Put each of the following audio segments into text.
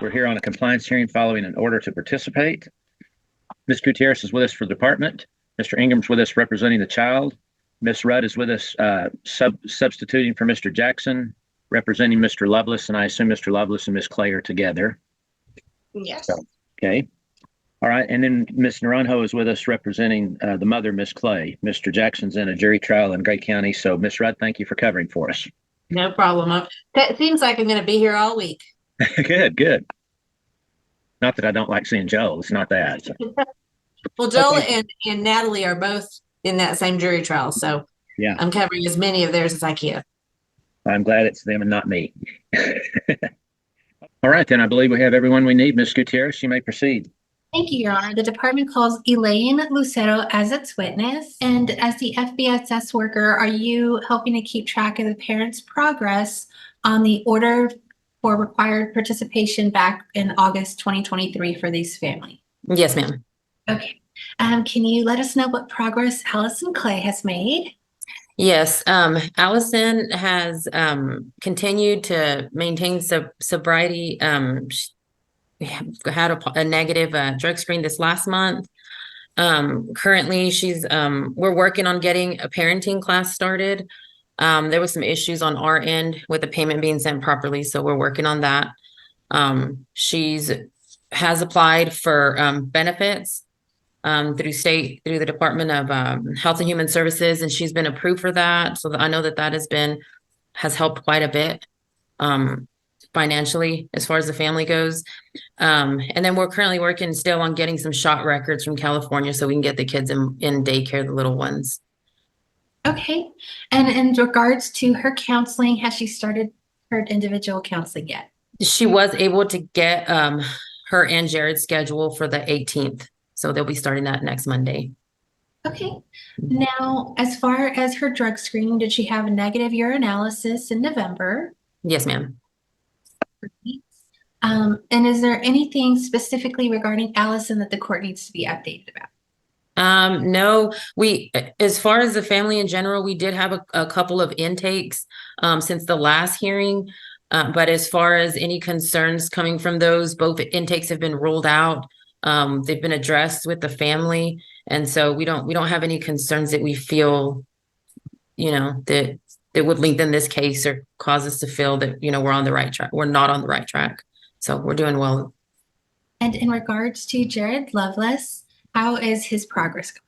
We're here on a compliance hearing following an order to participate. Ms. Gutierrez is with us for the department. Mr. Ingram's with us representing the child. Ms. Rudd is with us substituting for Mr. Jackson, representing Mr. Lovelace, and I assume Mr. Lovelace and Ms. Clay are together. Yes. So, okay. All right. And then Ms. Naranjo is with us representing the mother, Ms. Clay. Mr. Jackson's in a jury trial in Gray County. So, Ms. Rudd, thank you for covering for us. No problem. That seems like I'm going to be here all week. Good, good. Not that I don't like seeing Joel. It's not that. So. Well, Joel and Natalie are both in that same jury trial. So yeah, I'm covering as many of theirs as I can. I'm glad it's them and not me. All right, then I believe we have everyone we need. Ms. Gutierrez, you may proceed. Thank you, Your Honor. The department calls Elaine Lucero as its witness. And as the FBSS worker, are you helping to keep track of the parents' progress on the order for required participation back in August 2023 for these family? Yes, ma'am. Okay. Can you let us know what progress Allison Clay has made? Yes, Allison has continued to maintain sobriety. We had a negative drug screen this last month. Currently, we're working on getting a parenting class started. There was some issues on our end with the payment being sent properly, so we're working on that. Has applied for benefits through the Department of Health and Human Services, and she's been approved for that. So I know that has helped quite a bit financially as far as the family goes. And then we're currently working still on getting some shot records from California so we can get the kids in daycare, the little ones. Okay. And in regards to her counseling, has she started her individual counseling yet? She was able to get her and Jared's schedule for the 18th. So they'll be starting that next Monday. Okay. Now, as far as her drug screening, did she have a negative urinalysis in November? Yes, ma'am. And is there anything specifically regarding Allison that the court needs to be updated about? No, as far as the family in general, we did have a couple of intakes since the last hearing. But as far as any concerns coming from those, both intakes have been ruled out. They've been addressed with the family. And so we don't have any concerns that we feel, that would lengthen this case or cause us to feel that, we're on the right track. We're not on the right track. So we're doing well. And in regards to Jared Lovelace, how is his progress going?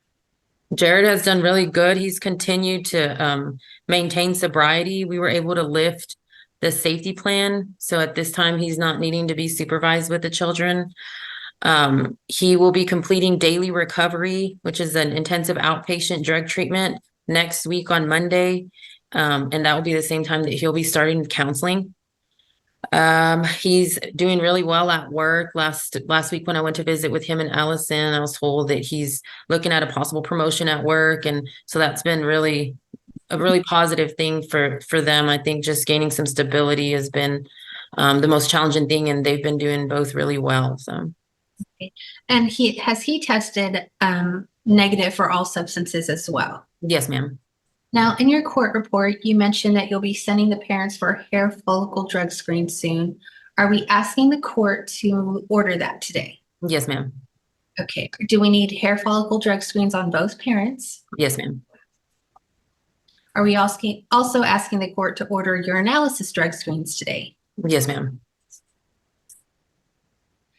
Jared has done really good. He's continued to maintain sobriety. We were able to lift the safety plan. So at this time, he's not needing to be supervised with the children. He will be completing daily recovery, which is an intensive outpatient drug treatment next week on Monday. And that will be the same time that he'll be starting counseling. He's doing really well at work. Last week when I went to visit with him and Allison, I was told that he's looking at a possible promotion at work. And so that's been a really positive thing for them. I think just gaining some stability has been the most challenging thing, and they've been doing both really well. So. Okay. And has he tested negative for all substances as well? Yes, ma'am. Now, in your court report, you mentioned that you'll be sending the parents for a hair follicle drug screen soon. Are we asking the court to order that today? Yes, ma'am. Okay. Do we need hair follicle drug screens on both parents? Yes, ma'am. Are we also asking the court to order urinalysis drug screens today? Yes, ma'am.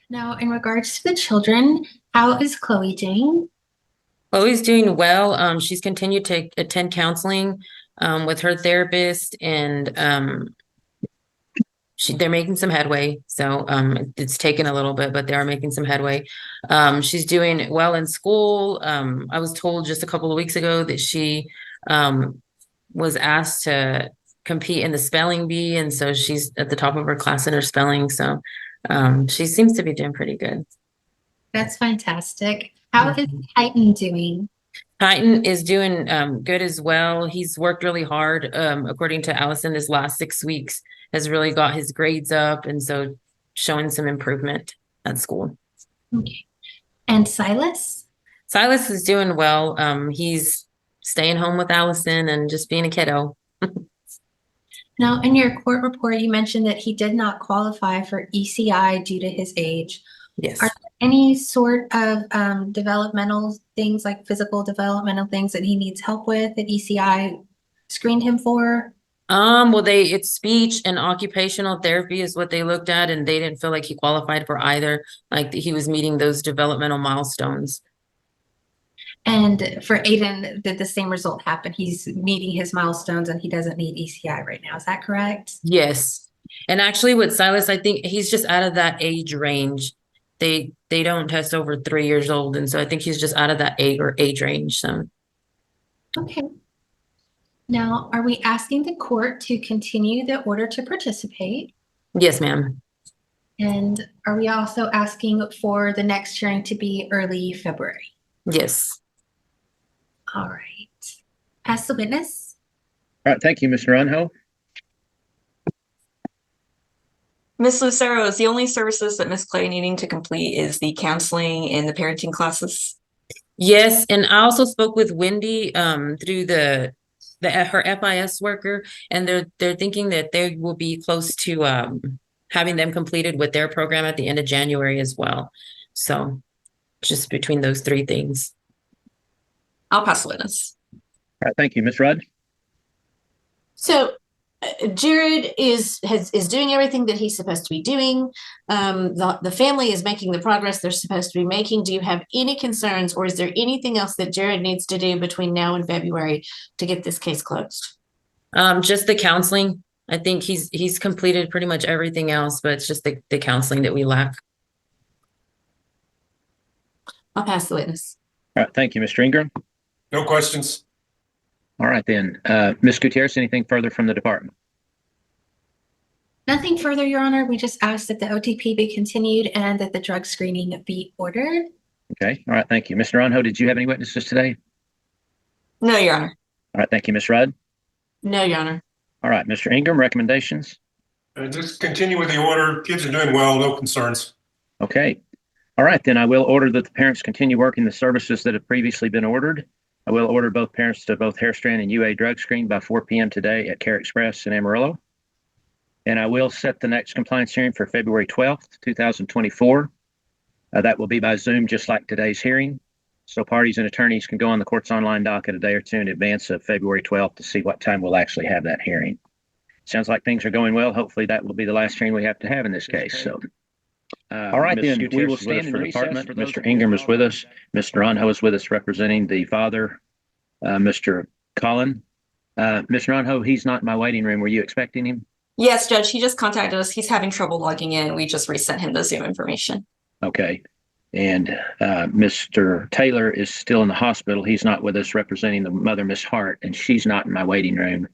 Now, in regards to the children, how is Chloe doing? Chloe's doing well. She's continued to attend counseling with her therapist, and they're making some headway. So it's taken a little bit, but they are making some headway. She's doing well in school. I was told just a couple of weeks ago that she was asked to compete in the spelling bee, and so she's at the top of her class in her spelling. So she seems to be doing pretty good. That's fantastic. How is Titan doing? Titan is doing good as well. He's worked really hard. According to Allison, this last 6 weeks has really got his grades up, and so showing some improvement at school. Okay. And Silas? Silas is doing well. He's staying home with Allison and just being a kiddo. Now, in your court report, you mentioned that he did not qualify for ECI due to his age. Yes. Are there any sort of developmental things, like physical developmental things that he needs help with that ECI screened him for? Well, it's speech and occupational therapy is what they looked at, and they didn't feel like he qualified for either. Like he was meeting those developmental milestones. And for Aiden, did the same result happen? He's meeting his milestones and he doesn't need ECI right now. Is that correct? Yes. And actually with Silas, I think he's just out of that age range. They don't test over 3 years old. And so I think he's just out of that age range. So. Okay. Now, are we asking the court to continue the order to participate? Yes, ma'am. And are we also asking for the next hearing to be early February? Yes. All right. Pass the witness. All right, thank you, Mr. Runho. Ms. Lucero, is the only services that Ms. Clay needing to complete is the counseling and the parenting classes? Yes, and I also spoke with Wendy through her FIS worker, and they're thinking that they will be close to having them completed with their program at the end of January as well. So just between those 3 things. I'll pass the witness. All right, thank you, Ms. Rudd. So Jared is doing everything that he's supposed to be doing. The family is making the progress they're supposed to be making. Do you have any concerns, or is there anything else that Jared needs to do between now and February to get this case closed? Just the counseling. I think he's completed pretty much everything else, but it's just the counseling that we lack. I'll pass the witness. All right, thank you, Mr. Ingram. No questions. All right, then, Ms. Gutierrez, anything further from the department? Nothing further, Your Honor. We just asked that the OTP be continued and that the drug screening be ordered. Okay, all right, thank you. Mr. Runho, did you have any witnesses today? No, Your Honor. All right, thank you, Ms. Rudd. No, Your Honor. All right, Mr. Ingram, recommendations? Just continue with the order. Kids are doing well. No concerns. Okay. All right, then I will order that the parents continue working the services that have previously been ordered. I will order both parents to both Hairstrand and UA drug screen by 4 p.m. today at Care Express in Amarillo. And I will set the next compliance hearing for February 12th, 2024. That will be by Zoom, just like today's hearing. So parties and attorneys can go on the court's online docket a day or two in advance of February 12th to see what time we'll actually have that hearing. Sounds like things are going well. Hopefully that will be the last hearing we have to have in this case. So. All right, Ms. then we will Gutierrez stand for in department. recess. Mr. Ingram is with us. Mr. Runho is with us representing the father, Mr. Collin. Mr. Runho, he's not in my waiting room. Were you expecting him? Yes, Judge, he just contacted us. He's having trouble logging in. We just resent him the Zoom information. Okay. And Mr. Taylor is still in the hospital. He's not with us representing the mother, Miss Hart, and she's not in my waiting room.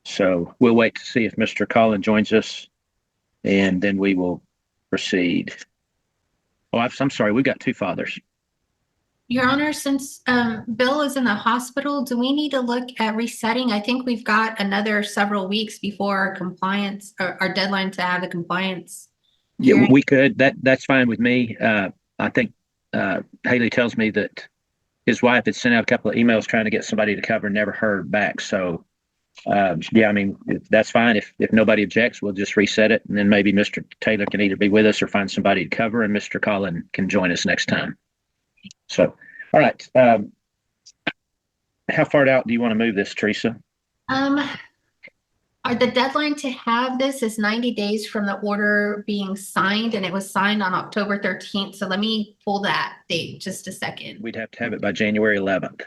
So we'll wait to see if Mr. Collin joins us, and then we will proceed. Oh, I'm sorry. We've got 2 fathers. Your Honor, since Bill is in the hospital, do we need to look at resetting? I think we've got another several weeks before our compliance, or our deadline to have the compliance. Yeah, hearing. we could. That's fine with me. I think Haley tells me that his wife had sent out a couple of emails trying to get somebody to cover and never heard back. So, yeah, I mean, that's fine. If nobody objects, we'll just reset it. And then maybe Mr. Taylor can either be with us or find somebody to cover, and Mr. Collin can join us next time. So, all right. How far out do you want to move this, Teresa? The deadline to have this is 90 days from the order being signed, and it was signed on October 13th. So let me pull that date just a second. We'd have to have it by January 11th.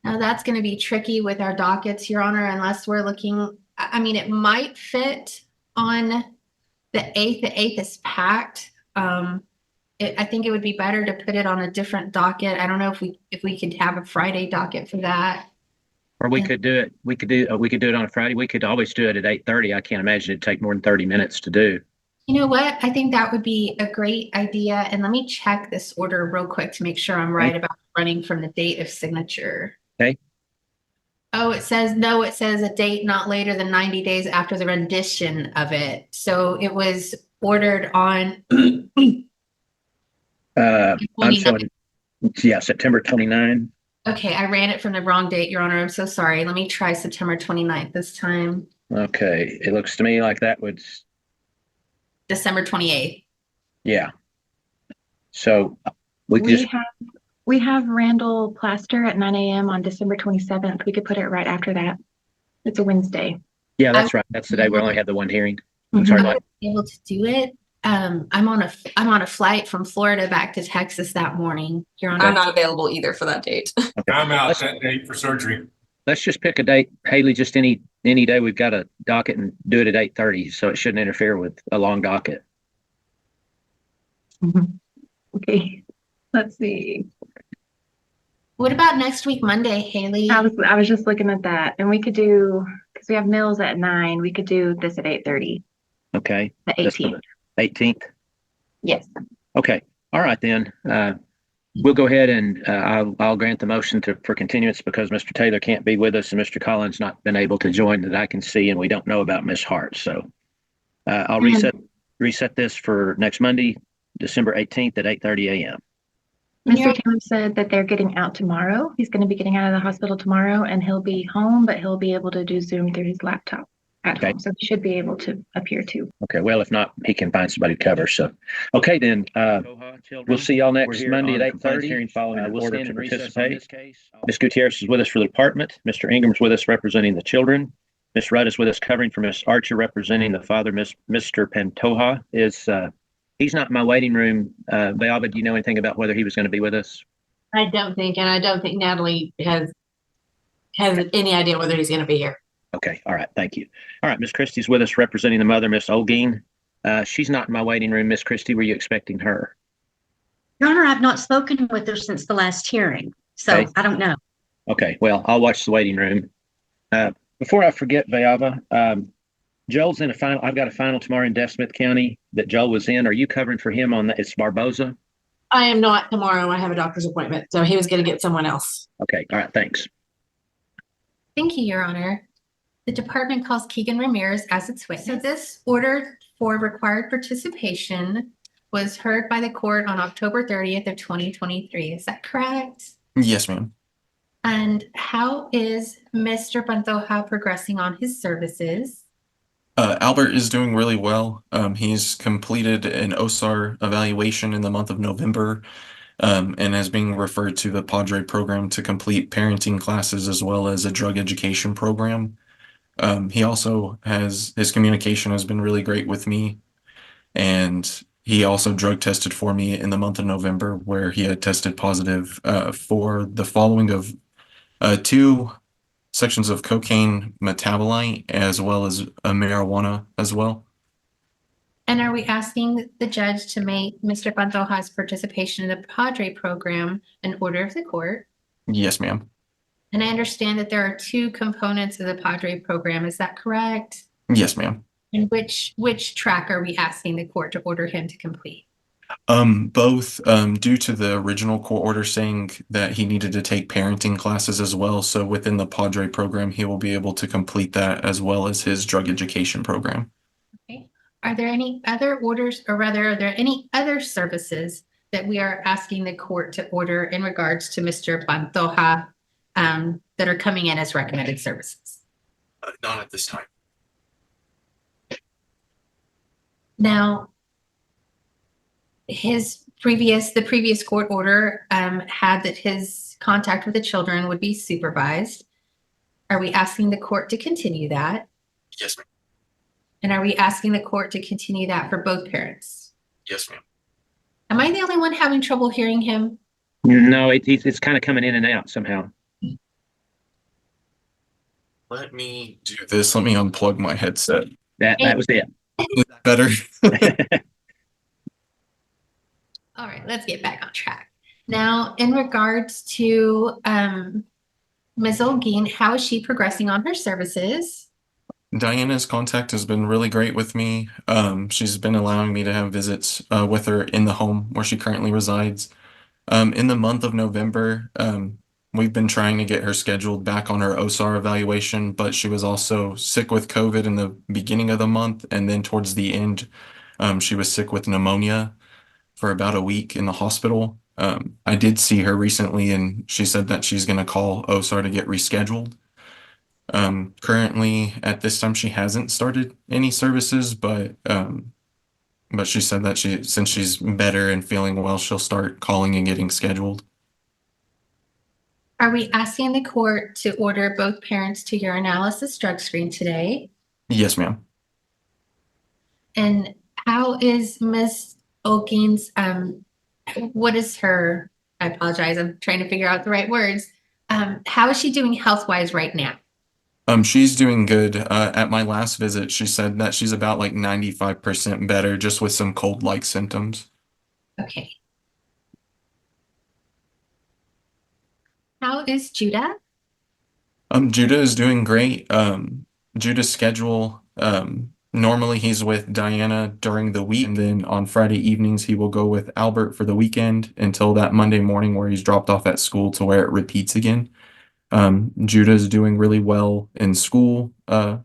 Now that's going to be tricky with our dockets, Your Honor, unless we're looking, I mean, it might fit on the 8th. The 8th is packed. I think it would be better to put it on a different docket. I don't know if we could have a Friday docket for that. Or we could do it. We could do it on a Friday. We could always do it at 8:30. I can't imagine it'd take more than 30 minutes to do. You know what? I think that would be a great idea. And let me check this order real quick to make sure I'm right about running from the date of signature. Okay. Oh, it says a date not later than 90 days after the rendition of it. So it was ordered on I'm showing, yeah, September 29. Okay, I ran it from the wrong date, Your Honor. I'm so sorry. Let me try September 29th this time. Okay, it looks to me like that would, December 28th. yeah. So we We just, have Randall Plaster at 9 a.m. on December 27th. We could put it right after that. It's a Wednesday. yeah, that's right. That's the day we only have the one hearing. I'm Mhm. sorry, I Mike. would be able to do it. I'm on a flight from Florida back to Texas that morning. Your Honor. I'm not available either for that date. Okay. I'm out that date for surgery. Let's just pick a date, Haley, just any day we've got a docket and do it at 8:30, so it shouldn't interfere with a long docket. Okay. Let's see. What about next week, Monday, Haley? I was just looking at that, and we could do, because we have Mills at 9. We could do this at 8:30. Okay, The that's for 18th. the 18th. Yes. Okay, all right then. We'll go ahead and I'll grant the motion for continuance because Mr. Taylor can't be with us and Mr. Collins not been able to join that I can see, and we don't know about Miss Hart. So I'll reset this for next Monday, December 18th at 8:30 a.m. Mr. Taylor said that they're getting out tomorrow. He's going to be getting out of the hospital tomorrow, and he'll be home, but he'll be able to do Zoom through his laptop at Okay. home. So he should be able to appear too. Okay, well, if not, he can find somebody to cover. So, okay, then we'll see y'all next Monday at 8:30. Following an order to participate. Ms. Gutierrez is with us for the department. Mr. Ingram's with us representing the children. Ms. Rudd is with us covering for Ms. Archer representing the father. Mr. Pantoja is he's not in my waiting room. Beava, do you know anything about whether he was going to be with us? I don't think Natalie has any idea whether he's going to be here. Okay, all right, thank you. All right, Miss Christie's with us representing the mother, Miss Olguin. She's not in my waiting room. Miss Christie, were you expecting her? Your Honor, I've not spoken with her since the last hearing, so Okay. I don't know. Okay, well, I'll watch the waiting room. Before I forget, Beava, Joel's in a final. I've got a final tomorrow in Deaf Smith County that Joel was in. Are you covering for him on that? It's Barboza. I am not tomorrow. I have a doctor's appointment, so he was going to get someone else. Okay, all right, thanks. Thank you, Your Honor. The department calls Keegan Ramirez as its witness. So this order for required participation was heard by the court on October 30th of 2023. Is that correct? Yes, ma'am. And how is Mr. Pantoja progressing on his services? Albert is doing really well. He's completed an OSAR evaluation in the month of November, and is being referred to the Padre program to complete parenting classes as well as a drug education program. He also his communication has been really great with me, and he also drug tested for me in the month of November, where he had tested positive for the following of 2 sections of cocaine metabolite as well as marijuana as well. And are we asking the judge to make Mr. Pantoja's participation in the Padre program an order of the court? Yes, ma'am. And I understand that there are 2 components of the Padre program. Is that correct? Yes, ma'am. And which track are we asking the court to order him to complete? Both, due to the original court order saying that he needed to take parenting classes as well. So within the Padre program, he will be able to complete that as well as his drug education program. Okay. Are there any other orders, or rather, are there any other services that we are asking the court to order in regards to Mr. Pantoja that are coming in as recommended services? Not at this time. Now, the previous court order had that his contact with the children would be supervised. Are we asking the court to continue that? Yes, ma'am. And are we asking the court to continue that for both parents? Yes, ma'am. Am I the only one having trouble hearing him? No, it's kind of coming in and out somehow. Let me do this. Let me unplug my headset. That was it. Is that better? All right, let's get back on track. Now, in regards to Ms. Olguin, how is she progressing on her services? Diana's contact has been really great with me. She's been allowing me to have visits with her in the home where she currently resides. In the month of November, we've been trying to get her scheduled back on her OSAR evaluation, but she was also sick with COVID in the beginning of the month, and then towards the end, she was sick with pneumonia for about a week in the hospital. I did see her recently, and she said that she's going to call OSAR to get rescheduled. Currently at this time she hasn't started any services, but she said that since she's better and feeling well, she'll start calling and getting scheduled. Are we asking the court to order both parents to urinalysis drug screen today? Yes, ma'am. And how is Miss Okings, what is her, I apologize, I'm trying to figure out the right words. How is she doing health-wise right now? She's doing good. At my last visit, she said that she's about like 95% better, just with some cold-like symptoms. Okay. How is Judah? Judah is doing great. Judah's schedule, normally he's with Diana during the week, and then on Friday evenings he will go with Albert for the weekend until that Monday morning where he's dropped off at school to where it repeats again. Judah is doing really well in school. Other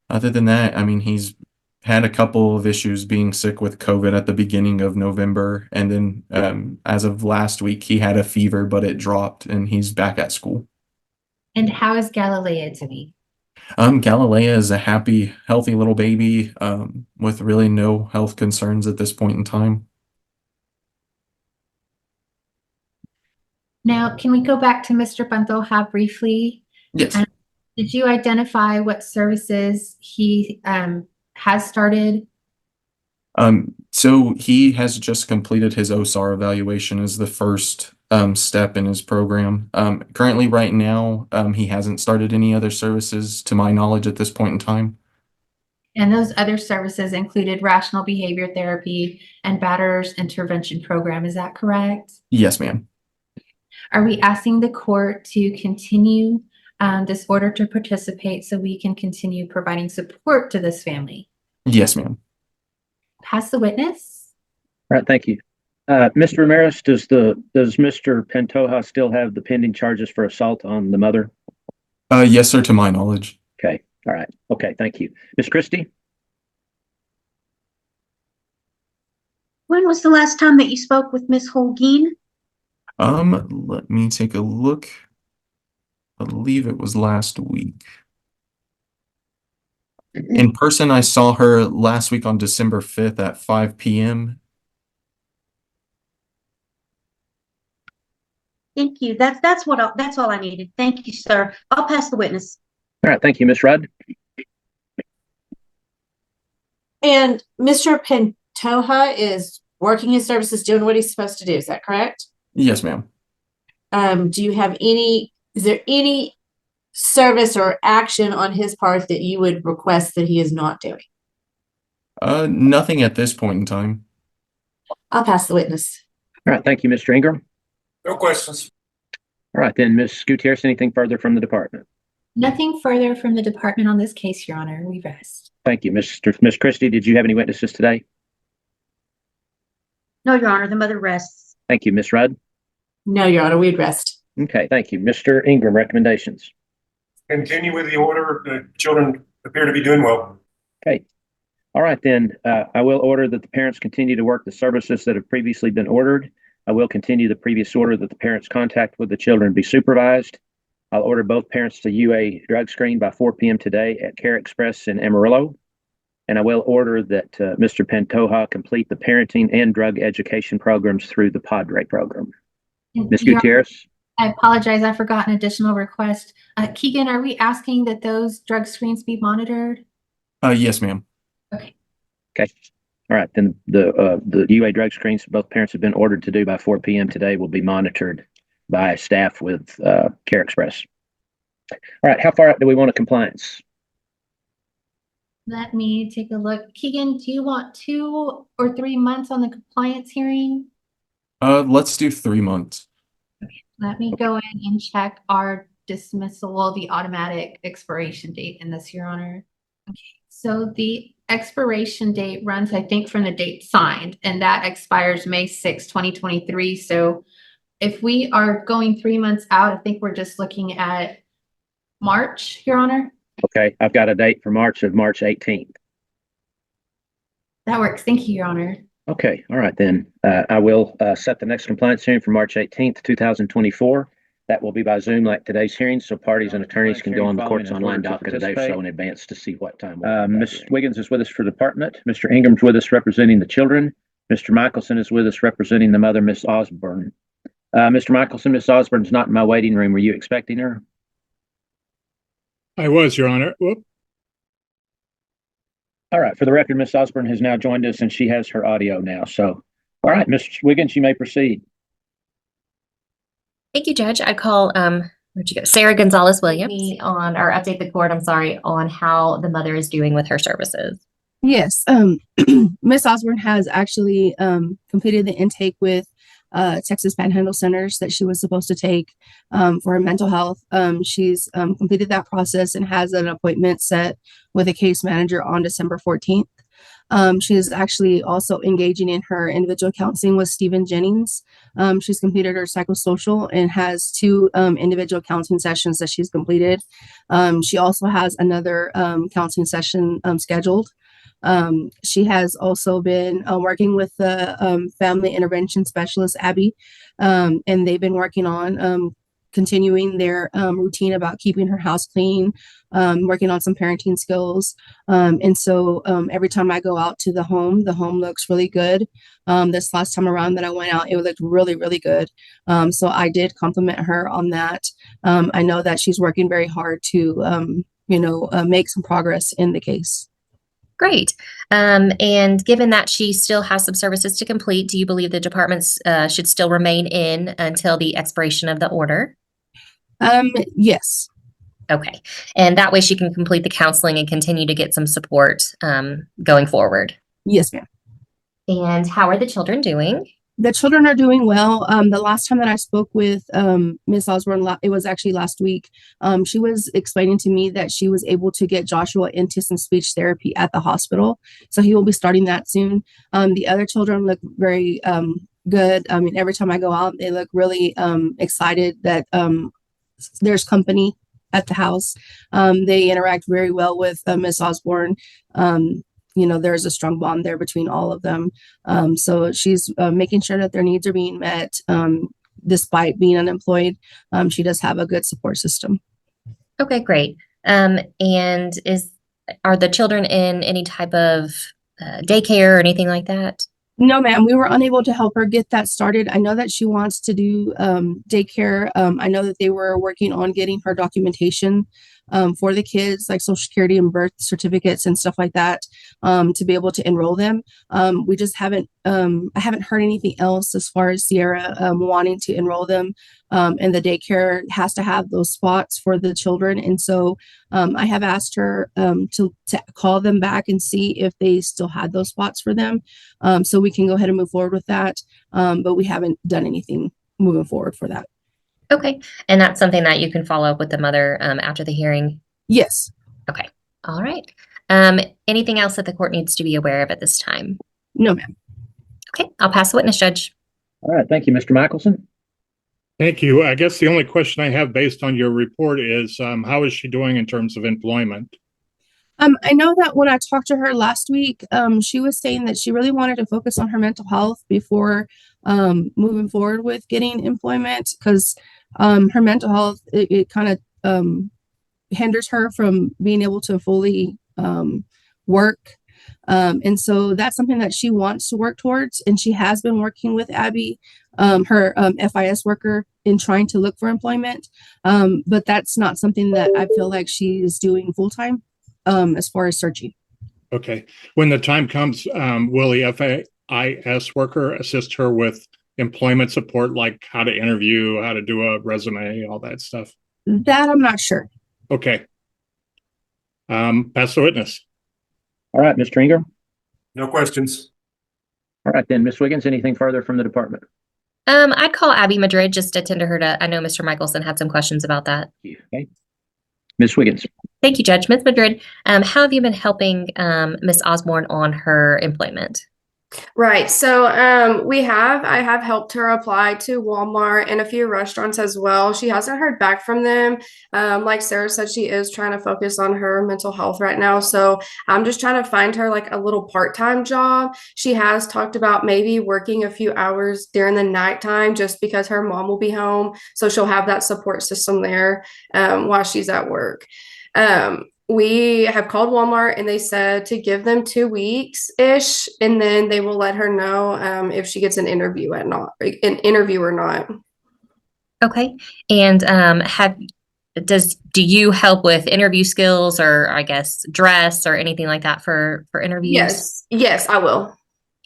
than that, I mean, he's had a couple of issues being sick with COVID at the beginning of November, and then as of last week, he had a fever, but it dropped, and he's back at school. And how is Galilea doing? Galilea is a happy, healthy little baby with really no health concerns at this point in time. Now, can we go back to Mr. Pantoja briefly? Yes. Did you identify what services he has started? So he has just completed his OSAR evaluation as the first step in his program. Currently, right now, he hasn't started any other services to my knowledge at this point in time. And those other services included rational behavior therapy and batterers intervention program. Is that correct? Yes, ma'am. Are we asking the court to continue this order to participate so we can continue providing support to this family? Yes, ma'am. Pass the witness. All right, thank you. Mr. Ramirez, does Mr. Pantoja still have the pending charges for assault on the mother? Yes, sir, to my knowledge. Okay, all right. Okay, thank you. Ms. Christie? When was the last time that you spoke with Miss Holguin? Let me take a look. I believe it was last week. In person, I saw her last week on December 5th at 5 p.m. Thank you. That's all I needed. Thank you, sir. I'll pass the witness. All right, thank you, Ms. Rudd. And Mr. Pantoja is working his services, doing what he's supposed to do. Is that correct? Yes, ma'am. Is there any service or action on his part that you would request that he is not doing? Nothing at this point in time. I'll pass the witness. All right, thank you, Mr. Ingram. No questions. All right, then, Ms. Gutierrez, anything further from the department? Nothing further from the department on this case, Your Honor. We rest. Thank you. Ms. Christie, did you have any witnesses today? No, Your Honor, the mother rests. Thank you, Ms. Rudd. No, Your Honor, we'd rest. Okay, thank you. Mr. Ingram, recommendations. Continue with the order. The children appear to be doing well. Okay. All right, then, I will order that the parents continue to work the services that have previously been ordered. I will continue the previous order that the parents' contact with the children be supervised. I'll order both parents to UA drug screen by 4 p.m. today at Care Express in Amarillo. And I will order that Mr. Pantoja complete the parenting and drug education programs through the Padre program. Ms. Gutierrez? I apologize. I forgot an additional request. Keegan, are we asking that those drug screens be monitored? Yes, ma'am. Okay. Okay. All right. Then the UA drug screens both parents have been ordered to do by 4 p.m. today will be monitored by staff with Care Express. All right. How far out do we want a compliance? Let me take a look. Keegan, do you want 2 or 3 months on the compliance hearing? Let's do 3 months. Let me go in and check our dismissal, the automatic expiration date in this, Your Honor. Okay, so the expiration date runs, I think, from the date signed, and that expires May 6, 2023. So if we are going 3 months out, I think we're just looking at March, Your Honor. Okay. I've got a date for March 18th. That works. Thank you, Your Honor. Okay. All right, then. I will set the next compliance hearing for March 18th, 2024. That will be by Zoom like today's hearing, so parties and attorneys can go on the court's online docket a day or so in advance to see what time. Ms. Wiggins is with us for the department. Mr. Ingram's with us representing the children. Mr. Michelson is with us representing the mother, Miss Osborne. Mr. Michelson, Miss Osborne's not in my waiting room. Were you expecting her? I was, Your Honor. Whoop. All right. For the record, Miss Osborne has now joined us and she has her audio now. So, all right, Ms. Wiggins, you may proceed. Thank you, Judge. I call where'd you go? Sarah Gonzalez Williams on or update the court, I'm sorry, on how the mother is doing with her services. Yes, Miss Osborne has actually completed the intake with Texas Panhandle centers that she was supposed to take for her mental health. She's completed that process and has an appointment set with a case manager on December 14th. She is actually also engaging in her individual counseling with Stephen Jennings. She's completed her psychosocial and has 2 individual counseling sessions that she's completed. She also has another counseling session scheduled. She has also been working with the family intervention specialist, Abby, and they've been working on continuing their routine about keeping her house clean, working on some parenting skills. And so every time I go out to the home looks really good. This last time around that I went out, it looked really, really good. So I did compliment her on that. I know that she's working very hard to, make some progress in the case. Great. And given that she still has some services to complete, do you believe the departments should still remain in until the expiration of the order? Yes. Okay. And that way she can complete the counseling and continue to get some support going forward. Yes, ma'am. And how are the children doing? The children are doing well. The last time that I spoke with Miss Osborne, it was actually last week. She was explaining to me that she was able to get Joshua into some speech therapy at the hospital. So he will be starting that soon. The other children look very good. I mean, every time I go out, they look really excited that there's company at the house. They interact very well with Miss Osborne. There's a strong bond there between all of them. So she's making sure that their needs are being met despite being unemployed. She does have a good support system. Okay, great. And are the children in any type of daycare or anything like that? No, ma'am. We were unable to help her get that started. I know that she wants to do daycare. I know that they were working on getting her documentation for the kids, like Social Security and birth certificates and stuff like that, to be able to enroll them. We just haven't, I haven't heard anything else as far as Sierra wanting to enroll them. And the daycare has to have those spots for the children. And so I have asked her to call them back and see if they still had those spots for them. So we can go ahead and move forward with that. But we haven't done anything moving forward for that. Okay. And that's something that you can follow up with the mother after the hearing? Yes. Okay. All right. Anything else that the court needs to be aware of at this time? No, ma'am. Okay. I'll pass the witness, Judge. All right. Thank you, Mr. Michelson. Thank you. I guess the only question I have based on your report is how is she doing in terms of employment? I know that when I talked to her last week, she was saying that she really wanted to focus on her mental health before moving forward with getting employment, because her mental health, it kind of hinders her from being able to fully work. And so that's something that she wants to work towards. And she has been working with Abby, her FIS worker, in trying to look for employment. But that's not something that I feel like she is doing full time as far as searching. Okay. When the time comes, will the FIS worker assist her with employment support, like how to interview, how to do a resume, all that stuff? That I'm not sure. Okay. Pass the witness. All right, Mr. Ingram. No questions. All right, then, Ms. Wiggins, anything further from the department? I'd call Abby Madrid just to attend to her I know Mr. Michelson had some questions about that. Okay. Ms. Wiggins. Thank you, Judge. Ms. Madrid, how have you been helping Ms. Osborne on her employment? Right. So I have helped her apply to Walmart and a few restaurants as well. She hasn't heard back from them. Like Sarah said, she is trying to focus on her mental health right now. So I'm just trying to find her like a little part-time job. She has talked about maybe working a few hours during the nighttime just because her mom will be home. So she'll have that support system there while she's at work. We have called Walmart and they said to give them 2 weeks ish, and then they will let her know if she gets an interview or not. Okay. And do you help with interview skills or I guess dress or anything like that for interviews? Yes, I will.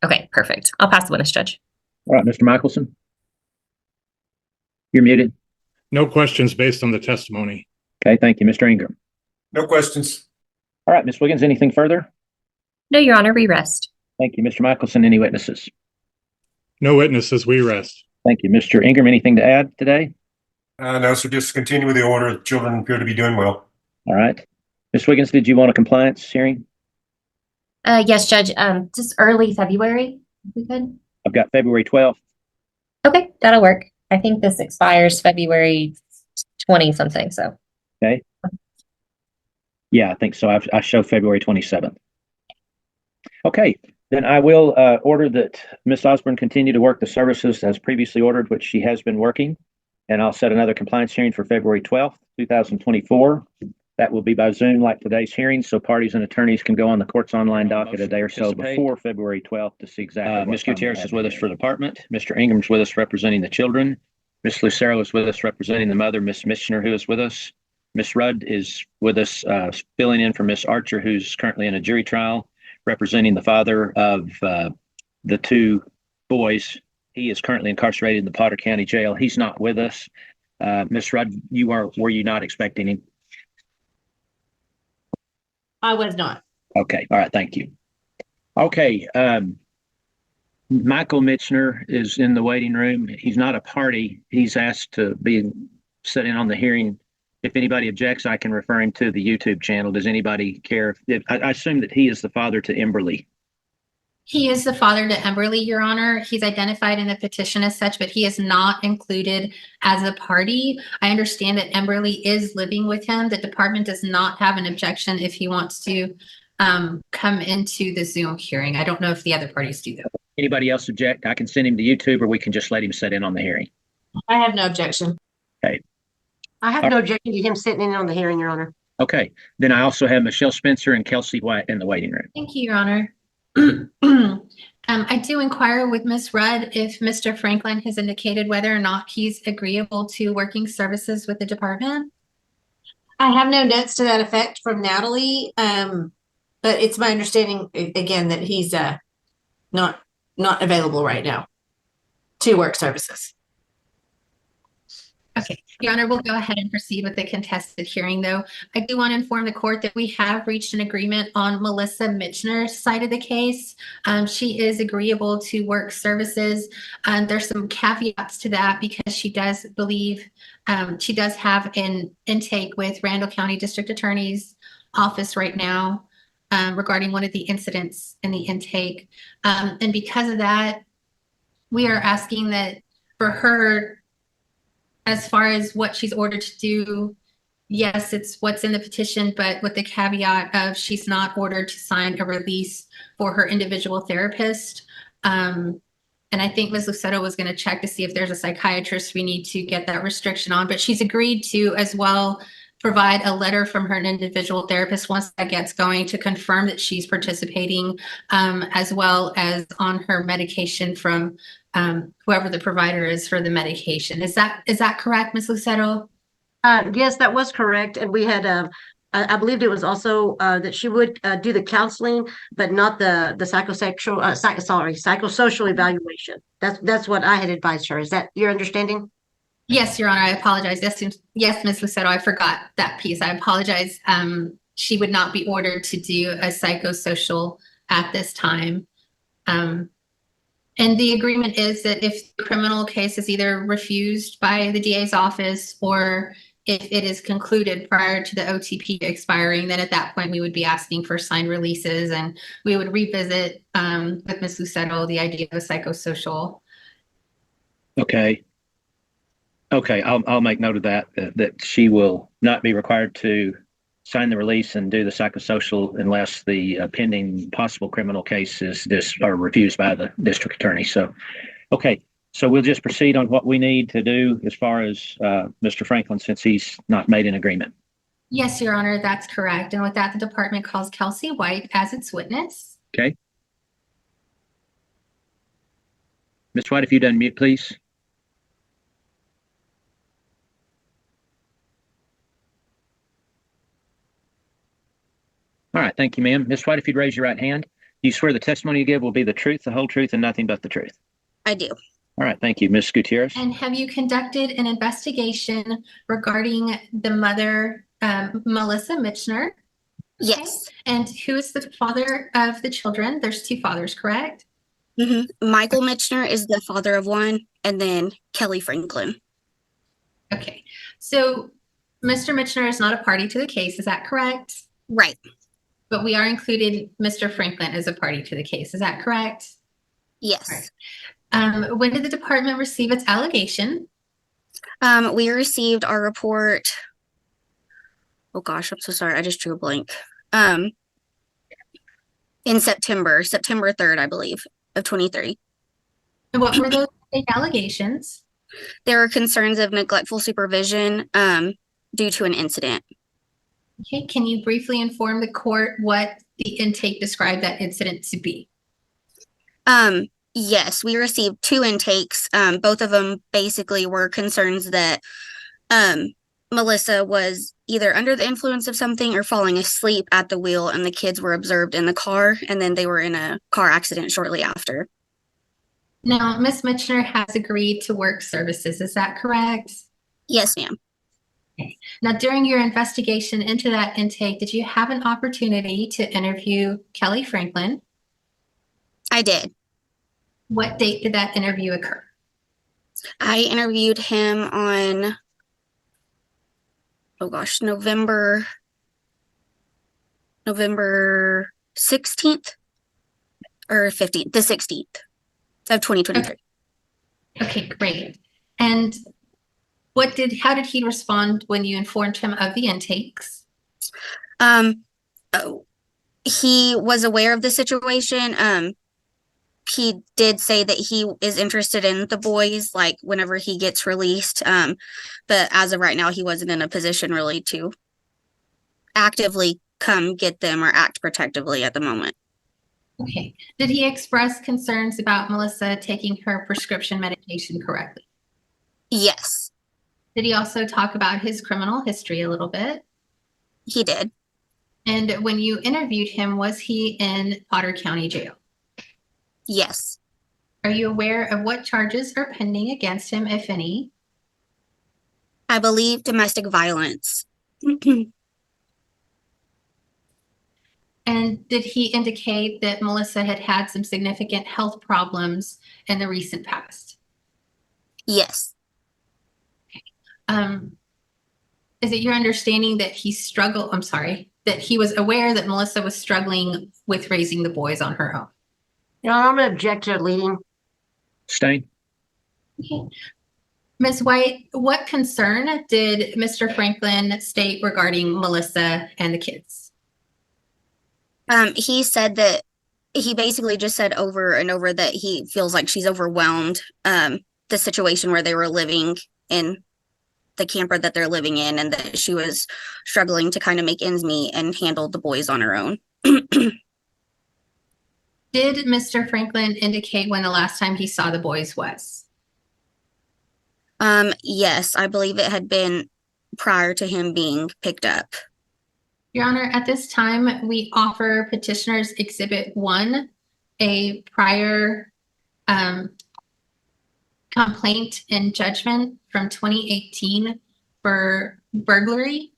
Okay, perfect. I'll pass the witness, Judge. All right, Mr. Michelson. You're muted. No questions based on the testimony. Okay, thank you, Mr. Ingram. No questions. All right, Ms. Wiggins, anything further? No, Your Honor, we rest. Thank you, Mr. Michelson. Any witnesses? No witnesses, we rest. Thank you, Mr. Ingram. Anything to add today? No, so just continue with the order. The children appear to be doing well. All right. Ms. Wiggins, did you want a compliance hearing? Yes, Judge. Just early February, if we could. I've got February 12th. Okay, that'll work. I think this expires February 20 something, so. Okay. Yeah, I think so. I show February 27th. Okay, then I will order that Ms. Osborne continue to work the services as previously ordered, which she has been working. And I'll set another compliance hearing for February 12th, 2024. That will be by Zoom like today's hearing, so parties and attorneys can go on the court's online docket a day or so before February 12th to see exactly. Ms. Gutierrez is with us for the department. Mr. Ingram's with us representing the children. Ms. Lucero is with us representing the mother, Ms. Michener, who is with us. Ms. Rudd is with us filling in for Ms. Archer, who's currently in a jury trial, representing the father of the two boys. He is currently incarcerated in the Potter County Jail. He's not with us. Ms. Rudd, were you not expecting him? I was not. Okay. All right. Thank you. Okay. Michael Michener is in the waiting room. He's not a party. He's asked to be sitting on the hearing. If anybody objects, I can refer him to the YouTube channel. Does anybody care? I assume that he is the father to Emberly. He is the father to Emberly, Your Honor. He's identified in the petition as such, but he is not included as a party. I understand that Emberly is living with him. The department does not have an objection if he wants to come into the Zoom hearing. I don't know if the other parties do though. Anybody else object? I can send him to YouTube, or we can just let him sit in on the hearing. I have no objection. Okay. I have no objection to him sitting in on the hearing, Your Honor. Okay. Then I also have Michelle Spencer and Kelsey White in the waiting room. Thank you, Your Honor. I do inquire with Ms. Rudd if Mr. Franklin has indicated whether or not he's agreeable to working services with the department. I have no notes to that effect from Natalie, but it's my understanding again that he's not available right now to work services. Okay, Your Honor, we'll go ahead and proceed with the contested hearing, though. I do want to inform the court that we have reached an agreement on Melissa Michener's side of the case. She is agreeable to work services. There's some caveats to that because she does believe she does have an intake with Randall County District Attorney's office right now regarding one of the incidents in the intake. And because of that, we are asking that for her, as far as what she's ordered to do, yes, it's what's in the petition, but with the caveat of she's not ordered to sign a release for her individual therapist. And I think Ms. Lucero was going to check to see if there's a psychiatrist we need to get that restriction on, but she's agreed to as well provide a letter from her individual therapist once that gets going to confirm that she's participating, as well as on her medication from whoever the provider is for the medication. Is that correct, Ms. Lucero? Yes, that was correct. And we had, I believed it was also that she would do the counseling, but not the psychosocial evaluation. That's what I had advised her. Is that your understanding? Yes, Your Honor, I apologize. Yes, Ms. Lucero, I forgot that piece. I apologize. She would not be ordered to do a psychosocial at this time. And the agreement is that if the criminal case is either refused by the DA's office or if it is concluded prior to the OTP expiring, then at that point, we would be asking for signed releases, and we would revisit with Ms. Lucero the idea of a psychosocial. Okay. Okay, I'll make note of that, that she will not be required to sign the release and do the psychosocial unless the pending possible criminal case is refused by the district attorney. So, okay, so we'll just proceed on what we need to do as far as Mr. Franklin, since he's not made an agreement. Yes, Your Honor, that's correct. And with that, the department calls Kelsey White as its witness. Okay. Ms. White, if you'd unmute, please. All right, thank you, ma'am. Ms. White, if you'd raise your right hand. Do you swear the testimony you give will be the truth, the whole truth, and nothing but the truth? I do. All right, thank you. Ms. Gutierrez? And have you conducted an investigation regarding the mother, Melissa Mitchner? Yes. And who is the father of the children? There's two fathers, correct? Michael Mitchner is the father of one, and then Kelly Franklin. Okay, so Mr. Mitchner is not a party to the case, is that correct? Right. But we are including Mr. Franklin as a party to the case, is that correct? Yes. When did the department receive its allegation? We received our report. Oh gosh, I'm so sorry. I just drew a blank. In September 3rd, I believe, of 23. And what were those allegations? There were concerns of neglectful supervision due to an incident. Okay, can you briefly inform the court what the intake described that incident to be? Yes, we received 2 intakes. Both of them basically were concerns that Melissa was either under the influence of something or falling asleep at the wheel, and the kids were observed in the car, and then they were in a car accident shortly after. Now, Ms. Mitchner has agreed to work services, is that correct? Yes, ma'am. Okay. Now, during your investigation into that intake, did you have an opportunity to interview Kelly Franklin? I did. What date did that interview occur? I interviewed him on, oh gosh, November 16th or 15th, the 16th of 2023. Okay, great. And how did he respond when you informed him of the intakes? He was aware of the situation. He did say that he is interested in the boys, like whenever he gets released. But as of right now, he wasn't in a position really to actively come get them or act protectively at the moment. Okay. Did he express concerns about Melissa taking her prescription medication correctly? Yes. Did he also talk about his criminal history a little bit? He did. And when you interviewed him, was he in Potter County Jail? Yes. Are you aware of what charges are pending against him, if any? I believe domestic violence. And did he indicate that Melissa had had some significant health problems in the recent past? Yes. Is it your understanding that that he was aware that Melissa was struggling with raising the boys on her own? No, I'm going to object to leading. Stain? Okay. Ms. White, what concern did Mr. Franklin state regarding Melissa and the kids? He said that he basically just said over and over that he feels like she's overwhelmed. The situation where they were living in the camper that they're living in, and that she was struggling to kind of make ends meet and handle the boys on her own. Did Mr. Franklin indicate when the last time he saw the boys was? Yes, I believe it had been prior to him being picked up. Your Honor, at this time, we offer petitioners Exhibit 1, a prior complaint and judgment from 2018 for burglary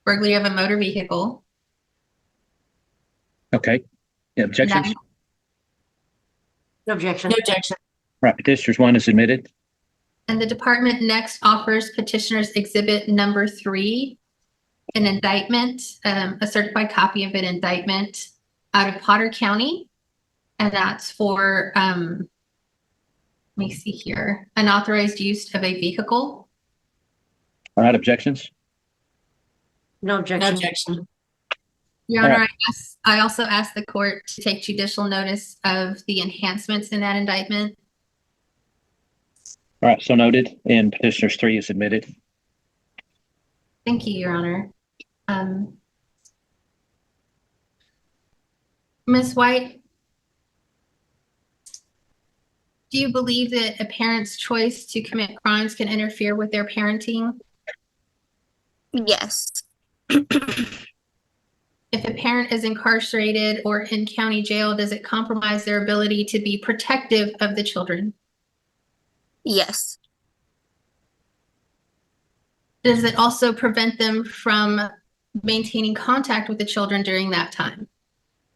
of a motor vehicle. Okay. Objections? No objection. No objection. Right, petitioner's 1 is admitted. And the department next offers petitioner's exhibit number 3, an indictment, a certified copy of an indictment out of Potter County. And that's for, let me see here, unauthorized use of a vehicle. All right, objections? No objection. No objection. Your All Honor, right. I also asked the court to take judicial notice of the enhancements in that indictment. All right, so noted, and petitioners 3 is admitted. Thank you, Your Honor. Ms. White, do you believe that a parent's choice to commit crimes can interfere with their parenting? Yes. If a parent is incarcerated or in county jail, does it compromise their ability to be protective of the children? Yes. Does it also prevent them from maintaining contact with the children during that time?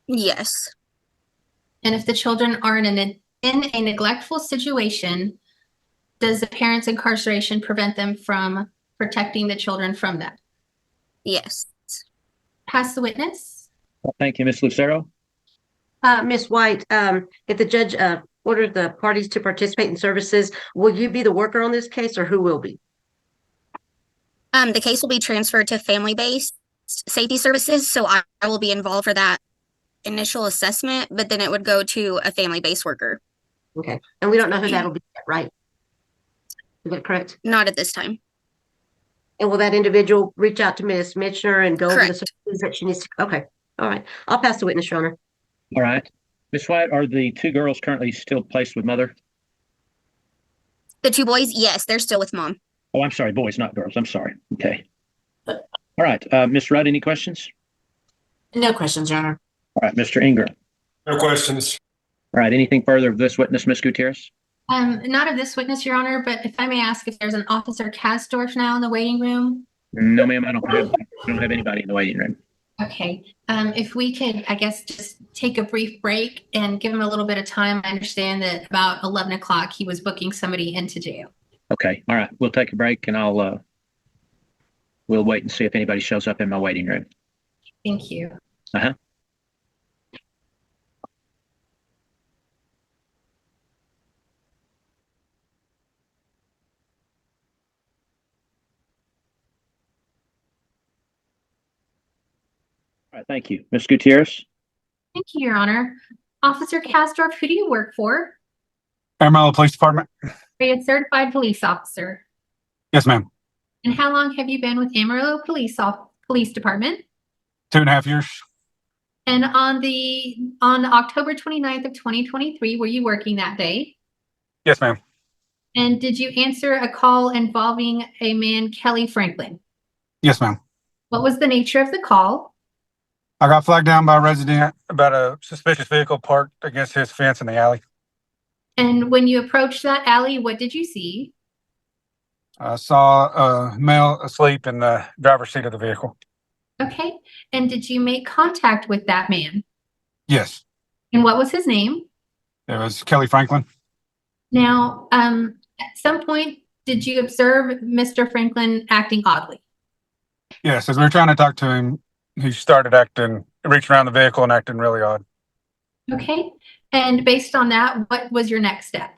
Yes. And if the children are in a neglectful situation, does the parent's incarceration prevent them from protecting the children from that? Yes. Pass the witness. Well, thank you, Ms. Lucero. Ms. White, if the judge ordered the parties to participate in services, will you be the worker on this case or who will be? The case will be transferred to family-based safety services, so I will be involved for that initial assessment, but then it would go to a family-based worker. Okay, and we don't know who that'll be, right? Is that correct? Not at this time. And will that individual reach out to Ms. Mitchner and go over the Correct. services that she needs to? Okay, all right. I'll pass the witness, Your Honor. All right. Ms. White, are the 2 girls currently still placed with mother? The 2 boys, yes, they're still with mom. Oh, I'm sorry, boys, not girls. I'm sorry. Okay. All right, Ms. Rudd, any questions? No questions, Your Honor. All right, Mr. Ingram. No questions. All right, anything further of this witness, Ms. Gutierrez? Not of this witness, Your Honor, but if I may ask if there's an Officer Kasdorf now in the waiting room? No, ma'am, I don't have anybody in the waiting room. Okay, if we could, I guess, just take a brief break and give him a little bit of time. I understand that about 11 o'clock, he was booking somebody into jail. Okay, all right, we'll take a break and we'll wait and see if anybody shows up in my waiting room. Thank you. Uh-huh. All right, thank you. Ms. Gutierrez? Thank you, Your Honor. Officer Kasdorf, who do you work for? Amarillo Police Department. Are you a certified police officer? Yes, ma'am. And how long have you been with Amarillo Police Department? 2.5 years. And on October 29th of 2023, were you working that day? Yes, ma'am. And did you answer a call involving a man, Kelly Franklin? Yes, ma'am. What was the nature of the call? I got flagged down by a resident about a suspicious vehicle parked against his fence in the alley. And when you approached that alley, what did you see? I saw a male asleep in the driver's seat of the vehicle. Okay. And did you make contact with that man? Yes, And what was his name? it was Kelly Franklin. Now, at some point, did you observe Mr. Franklin acting oddly? Yes, as we were trying to talk to him, he started reaching around the vehicle and acting really odd. Okay. And based on that, what was your next step?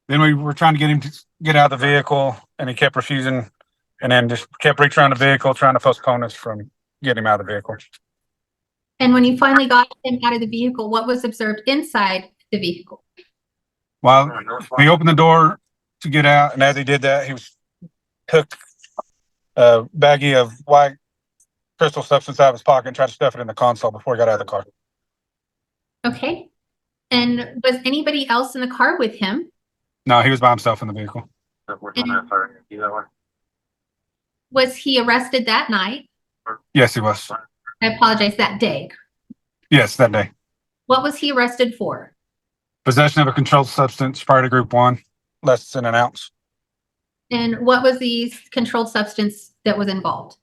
Then we were trying to get him to get out of the vehicle, and he kept refusing, and then just kept reaching around the vehicle, trying to postpone us from getting him out of the vehicle. And when you finally got him out of the vehicle, what was observed inside the vehicle? Well, he opened the door to get out, and as he did that, he took a baggie of white crystal substance out of his pocket and tried to stuff it in the console before he got out of the car. Okay. And was anybody else in the car with him? No, he was by himself in the vehicle. Was he arrested that night? Yes, he was. I apologize, that day. Yes, that day. What was he arrested for? Possession of a controlled substance prior to group 1, less than an ounce. And what was the controlled substance that was involved?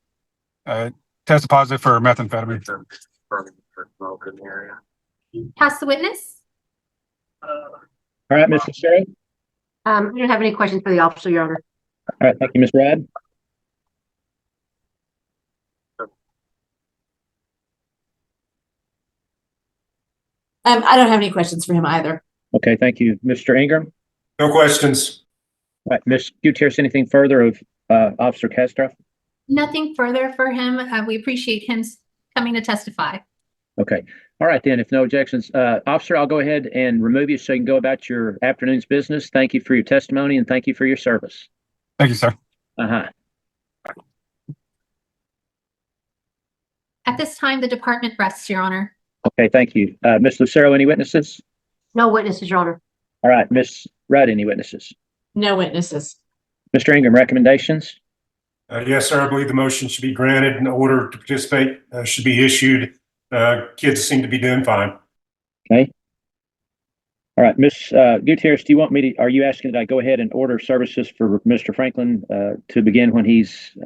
Tested positive for methamphetamine. Pass the witness. All right, Mr. Sherry. I don't have any questions for the officer, Your Honor. All right, thank you, Ms. Rad. I don't have any questions for him either. Okay, thank you, Mr. Ingram. No questions. All right, Ms. Gutierrez, anything further of Officer Castro? Nothing further for him. We appreciate him coming to testify. Okay. All right, then, if no objections, officer, I'll go ahead and remove you so you can go about your afternoon's business. Thank you for your testimony and thank you for your service. Thank you, sir. Uh-huh. At this time, the department rests, Your Honor. Okay, thank you. Ms. Lucero, any witnesses? No witnesses, Your Honor. All right, Ms. Rudd, any witnesses? No witnesses. Mr. Ingram, recommendations? Yes, sir. I believe the motion should be granted. An order to participate should be issued. Kids seem to be doing fine. Okay. All right, Ms. Gutierrez, do you want me to, are you asking that I go ahead and order services for Mr. Franklin to begin when he's,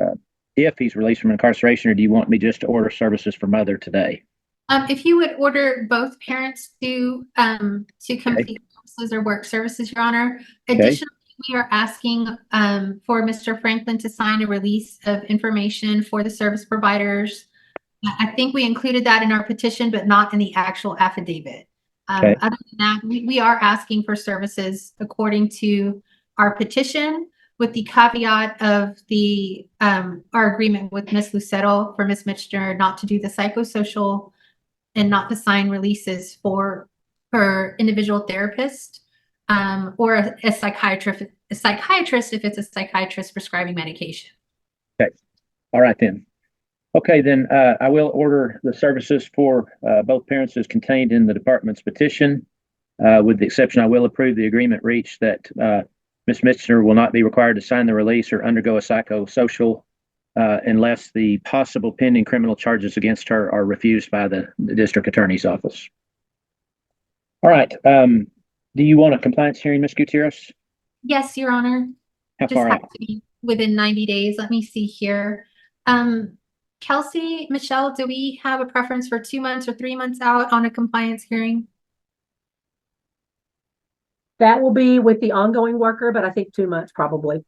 if he's released from incarceration, or do you want me just to order services for mother today? If you would order both parents to complete services or work services, Your Honor. Additionally, we are asking for Mr. Franklin to sign a release of information for the service providers. I think we included that in our petition, but not in the actual affidavit. Other than that, we are asking for services according to our petition, with the caveat of the our agreement with Ms. Lucero for Ms. Mitchner not to do the psychosocial and not to sign releases for her individual therapist or a psychiatrist if it's a psychiatrist prescribing medication. Okay. All right, then. Okay, then I will order the services for both parents as contained in the department's petition. With the exception, I will approve the agreement reached that Ms. Mitchner will not be required to sign the release or undergo a psychosocial unless the possible pending criminal charges against her are refused by the district attorney's office. All right. Do you want a compliance hearing, Ms. Gutierrez? Yes, Your Honor. How far out? To be within 90 days. Let me see here. Kelsey, Michelle, do we have a preference for 2 months or 3 months out on a compliance hearing? That will be with the ongoing worker, but I think 2 months probably.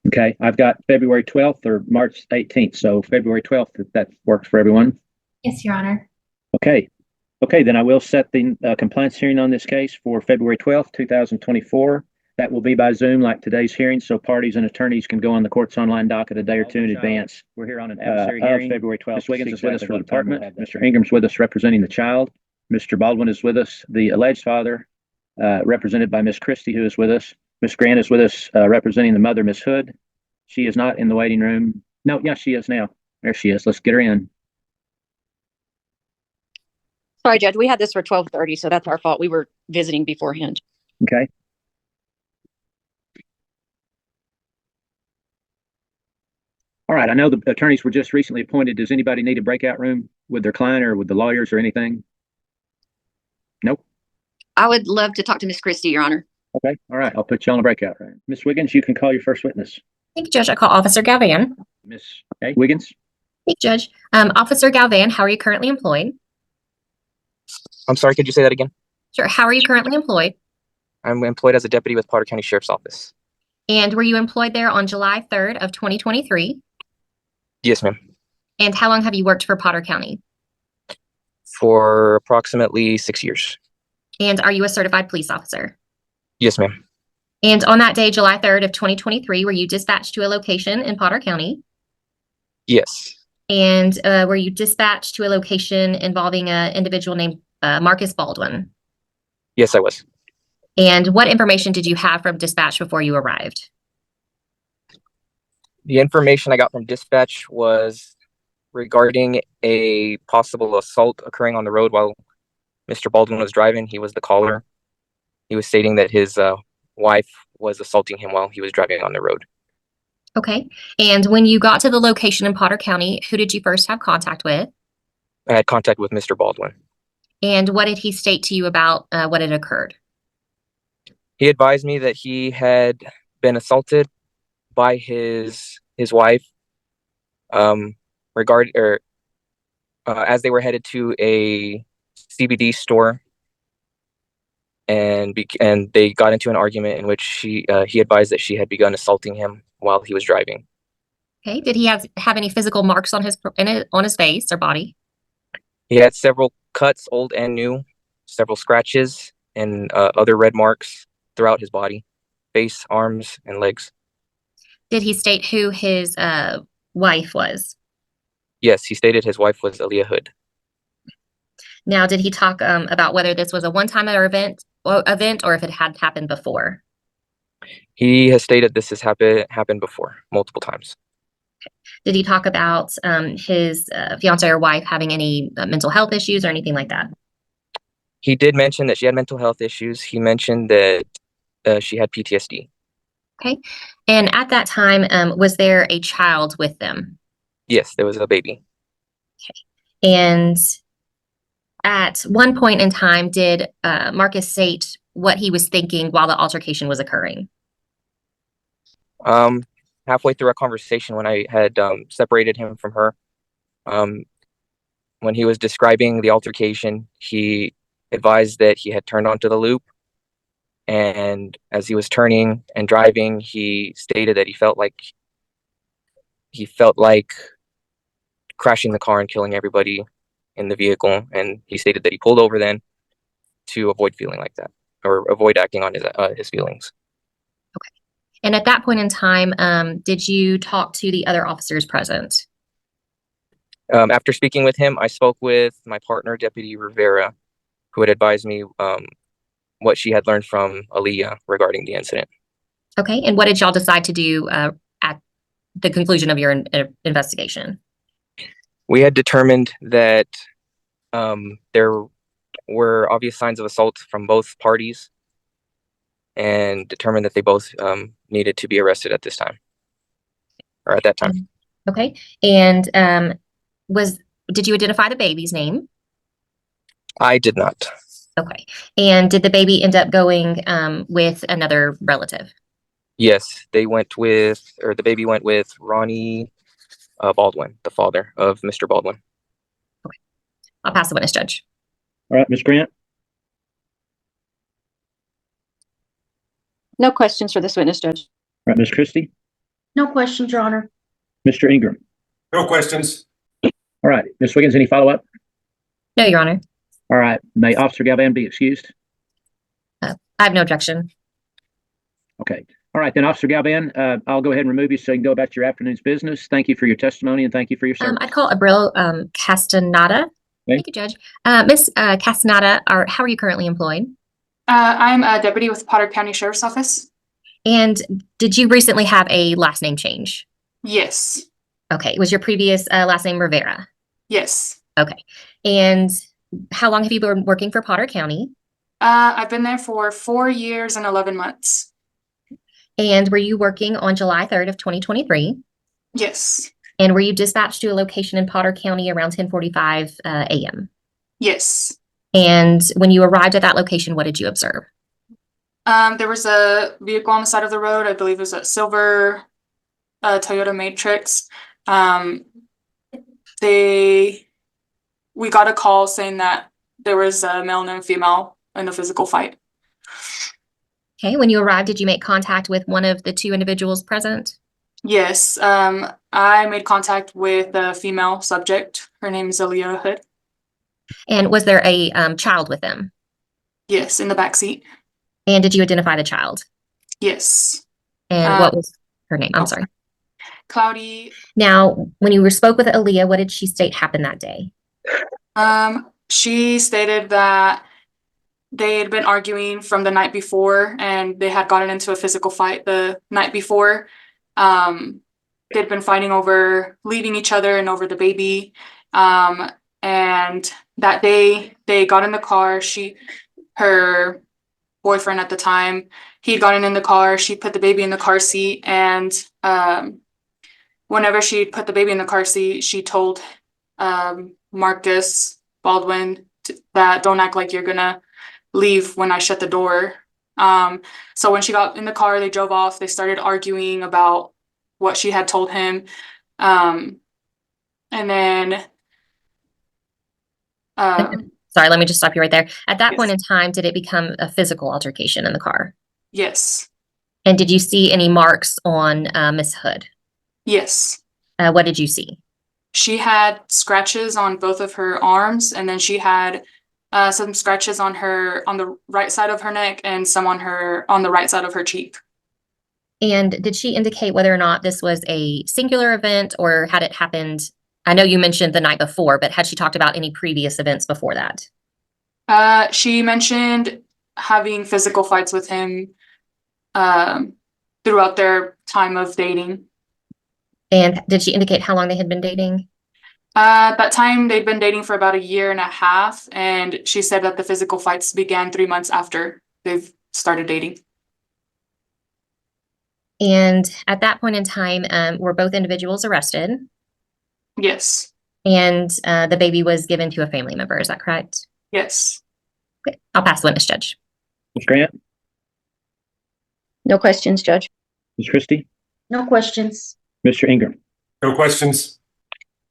Okay, I've got February 12th or March 18th. So February 12th, if that works for everyone. Yes, Your Honor. Okay. Okay, then I will set the compliance hearing on this case for February 12th, 2024. That will be by Zoom like today's hearing, so parties and attorneys can go on the court's online docket a day or two in advance. We're here on an adversary hearing. February 12th. Ms. Wiggins is with us for the department. Mr. Ingram's with us representing the child. Mr. Baldwin is with us, the alleged father, represented by Ms. Christie, who is with us. Ms. Grant is with us representing the mother, Ms. Hood. She is not in the waiting room. No, yeah, she is now. There she is. Let's get her in. Sorry, Judge, we had this for 12:30, so that's our fault. We were visiting beforehand. Okay. All right, I know the attorneys were just recently appointed. Does anybody need a breakout room with their client or with the lawyers or anything? Nope. I would love to talk to Miss Christie, Your Honor. Okay, all right, I'll put you on a breakout room. Ms. Wiggins, you can call your first witness. Thank you, Judge. I call Officer Galvan. Ms. Wiggins? Thank you, Judge. Officer Galvan, how are you currently employed? I'm sorry, could you say that again? Sure. How are you currently employed? I'm employed as a deputy with Potter County Sheriff's Office. And were you employed there on July 3rd of 2023? Yes, ma'am. And how long have you worked for Potter County? For approximately 6 years. And are you a certified police officer? Yes, ma'am. And on that day, July 3rd of 2023, were you dispatched to a location in Potter County? Yes. And were you dispatched to a location involving an individual named Marcus Baldwin? Yes, I was. And what information did you have from dispatch before you arrived? The information I got from dispatch was regarding a possible assault occurring on the road while Mr. Baldwin was driving. He was the caller. He was stating that his wife was assaulting him while he was driving on the road. Okay. And when you got to the location in Potter County, who did you first have contact with? I had contact with Mr. Baldwin. And what did he state to you about what had occurred? He advised me that he had been assaulted by his wife as they were headed to a CBD store and they got into an argument in which he advised that she had begun assaulting him while he was driving. Okay. Did he have any physical marks on his face or body? He had several cuts, old and new, several scratches, and other red marks throughout his body, face, arms, and legs. Did he state who his wife was? Yes, he stated his wife was Aaliyah Hood. Now, did he talk about whether this was a one-time event or if it had happened before? He has stated this has happened before, multiple times. Did he talk about his fiance or wife having any mental health issues or anything like that? He did mention that she had mental health issues. He mentioned that she had PTSD. Okay. And at that time, was there a child with them? Yes, there was a baby. And at one point in time, did Marcus state what he was thinking while the altercation was occurring? Halfway through our conversation, when I had separated him from her, when he was describing the altercation, he advised that he had turned onto the loop, and as he was turning and driving, he stated that he felt like crashing the car and killing everybody in the vehicle, and he stated that he pulled over then to avoid feeling like that, or avoid acting on his feelings. And at that point in time, did you talk to the other officers present? After speaking with him, I spoke with my partner, Deputy Rivera, who had advised me what she had learned from Aaliyah regarding the incident. Okay. And what did y'all decide to do at the conclusion of your investigation? We had determined that there were obvious signs of assault from both parties, and determined that they both needed to be arrested at this time, or at that time. Okay. And did you identify the baby's name? I did not. Okay. And did the baby end up going with another relative? Yes, the baby went with Ronnie Baldwin, the father of Mr. Baldwin. Okay. I'll pass the witness, Judge. All right, Ms. Grant. No questions for this witness, Judge. All right, Ms. Christie. No questions, Your Honor. Mr. Ingram. No questions. All right, Ms. Wiggins, any follow-up? No, Your Honor. All right, may Officer Galvan be excused? I have no objection. Okay. All right, then, Officer Galvan, I'll go ahead and remove you so you can go about your afternoon's business. Thank you for your testimony and thank you for your service. I'd call Abril Castaneda. Okay. Thank you, Judge. Ms. Castaneda, how are you currently employed? I'm a deputy with Potter County Sheriff's Office. And did you recently have a last name change? Yes. Okay. Was your previous last name Rivera? Yes. Okay. And how long have you been working for Potter County? I've been there for 4 years and 11 months. And were you working on July 3rd of 2023? Yes. And were you dispatched to a location in Potter County around 10:45 a.m.? Yes. And when you arrived at that location, what did you observe? There was a vehicle on the side of the road. I believe it was a silver Toyota Matrix. We got a call saying that there was a male and a female in a physical fight. Okay. When you arrived, did you make contact with one of the two individuals present? Yes. I made contact with a female subject. Her name is Aaliyah Hood. And was there a child with them? Yes, in the back seat. And did you identify the child? Yes. And what was her name? I'm sorry. Cloudy. Now, when you spoke with Aaliyah, what did she state happened that day? She stated that they had been arguing from the night before and they had gotten into a physical fight the night before. They'd been fighting over leaving each other and over the baby. And that day they got in the car. Her boyfriend at the time, he'd gotten in the car. She put the baby in the car seat, and whenever she put the baby in the car seat, she told Marcus Baldwin that don't act like you're gonna leave when I shut the door. So when she got in the car, they drove off. They started arguing about what she had told him, and then Sorry, let me just stop you right there. At that Yes. point in time, did it become a physical altercation in the car? Yes. And did you see any marks on Miss Hood? Yes. What did you see? She had scratches on both of her arms, and then she had some scratches on the right side of her neck and some on the right side of her cheek. And did she indicate whether or not this was a singular event or had it happened? I know you mentioned the night before, but had she talked about any previous events before that? She mentioned having physical fights with him throughout their time of dating. And did she indicate how long they had been dating? At that time, they'd been dating for about 1.5 years, and she said that the physical fights began 3 months after they've started dating. And at that point in time, were both individuals arrested? Yes. And the baby was given to a family member, is that correct? Yes. Okay, I'll pass the witness, Judge. Ms. Grant, No questions, Judge. Ms. Christie, No questions. Mr. Ingram. No questions.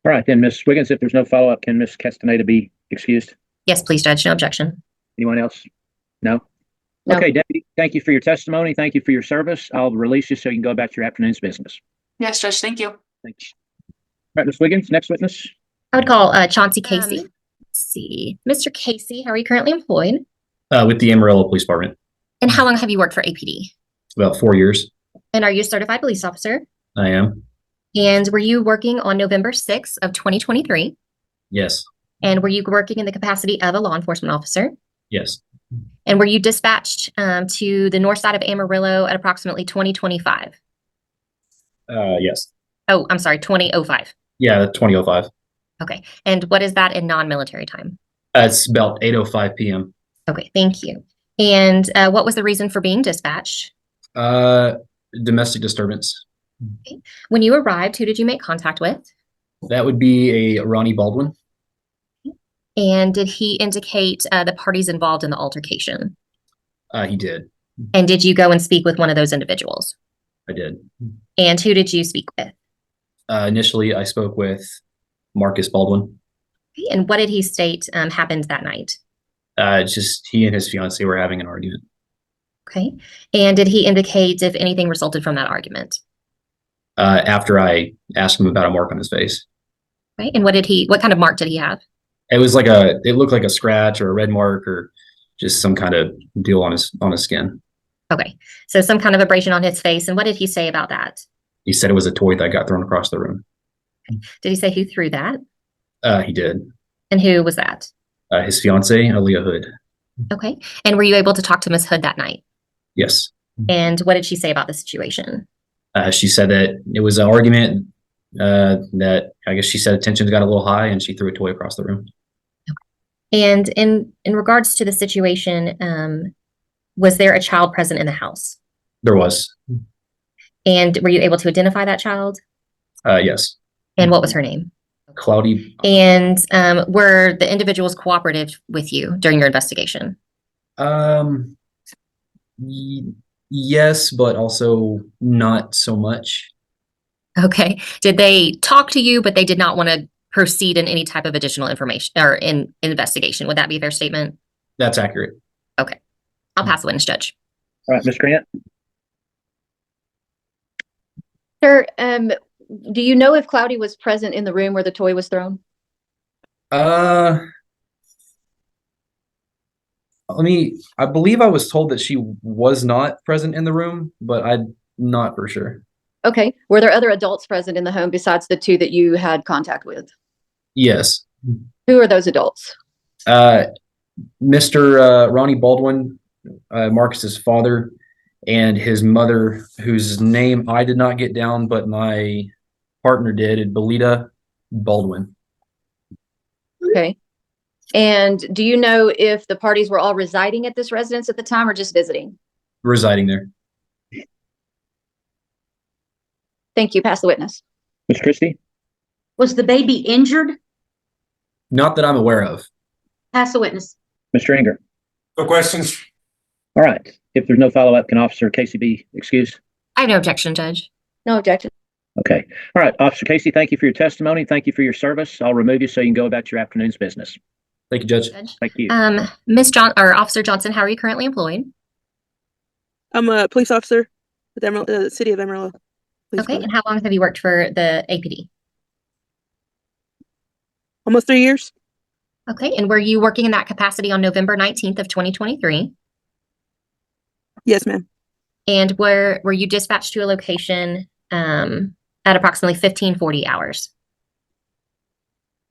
All right, then, Ms. Wiggins, if there's no follow-up, can Ms. Castaneda be excused? Yes, please, Judge, no objection. Anyone else? No? No. Okay, Deputy, thank you for your testimony. Thank you for your service. I'll release you so you can go about your afternoon's business. Yes, Judge. Thank you. Thanks. All right, Ms. Wiggins, next witness. I would call Chauncey Casey. Let's see. Mr. Casey, how are you currently employed? With the Amarillo Police Department. And how long have you worked for APD? About 4 years. And are you a certified police officer? I am. And were you working on November 6th of 2023? Yes. And were you working in the capacity of a law enforcement officer? Yes. And were you dispatched to the north side of Amarillo at approximately 2025? Yes. Oh, I'm sorry, 2005. Yeah, 2005. Okay. And what is that in non-military time? It's about 8:05 p.m. Okay, thank you. And what was the reason for being dispatched? Domestic disturbance. Okay. When you arrived, who did you make contact with? That would be a Ronnie Baldwin. And did he indicate the parties involved in the altercation? He did. And did you go and speak with one of those individuals? I did. And who did you speak with? Initially, I spoke with Marcus Baldwin. Okay. And what did he state happened that night? Just he and his fiance were having an argument. Okay. And did he indicate if anything resulted from that argument? After I asked him about a mark on his face. Okay. And what kind of mark did he have? It was it looked like a scratch or a red mark or just some kind of deal on his skin. Okay. So some kind of abrasion on his face. And what did he say about that? He said it was a toy that got thrown across the room. Did he say who threw that? He did. And who was that? His fiance, Aaliyah Hood. Okay. And were you able to talk to Miss Hood that night? Yes. And what did she say about the situation? She said that it was an argument that I guess she said tensions got a little high and she threw a toy across the room. Okay. And in regards to the situation, was there a child present in the house? There was. And were you able to identify that child? Yes. And what was her name? Cloudy. And were the individuals cooperative with you during your investigation? Yes, but also not so much. Okay. Did they talk to you, but they did not want to proceed in any type of additional information or in investigation? Would that be a fair statement? That's accurate. Okay. I'll pass the witness, Judge. All right, Ms. Grant. Sir, do you know if Cloudy was present in the room where the toy was thrown? I believe I was told that she was not present in the room, but I'm not for sure. Okay. Were there other adults present in the home besides the two that you had contact with? Yes. Who are those adults? Mr. Ronnie Baldwin, Marcus's father, and his mother, whose name I did not get down, but my partner did, Belita Baldwin. Okay. And do you know if the parties were all residing at this residence at the time or just visiting? Residing there. Thank you. Pass the witness. Ms. Christie. Was the baby injured? Not that I'm aware of. Pass the witness. Mr. Ingram. No questions. All right. If there's no follow-up, can Officer Casey be excused? I have no objection, Judge. No objection. Okay. All right, Officer Casey, thank you for your testimony. Thank you for your service. I'll remove you so you can go about your afternoon's business. Thank you, Judge. Thank you. Officer Johnson, how are you currently employed? I'm a police officer with the city of Amarillo. Okay, and how long have you worked for the APD? Almost 3 years. Okay, and were you working in that capacity on November 19th of 2023? Yes, ma'am. And were you dispatched to a location at approximately 1540 hours?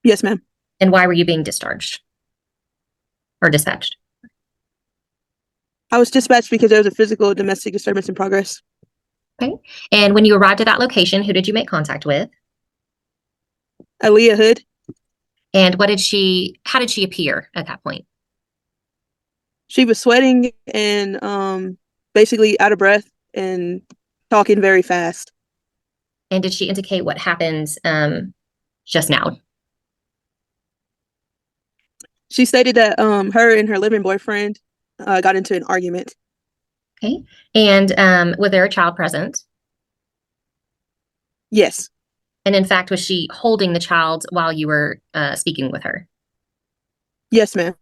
Yes, ma'am. And why were you being discharged or dispatched? I was dispatched because there was a physical domestic disturbance in progress. Okay, and when you arrived at that location, who did you make contact with? Aaliyah Hood. And how did she appear at that point? She was sweating and basically out of breath and talking very fast. And did she indicate what happened just now? She stated that her and her living boyfriend got into an argument. Okay, and was there a child present? Yes. And in fact, was she holding the child while you were speaking with her? Yes, ma'am.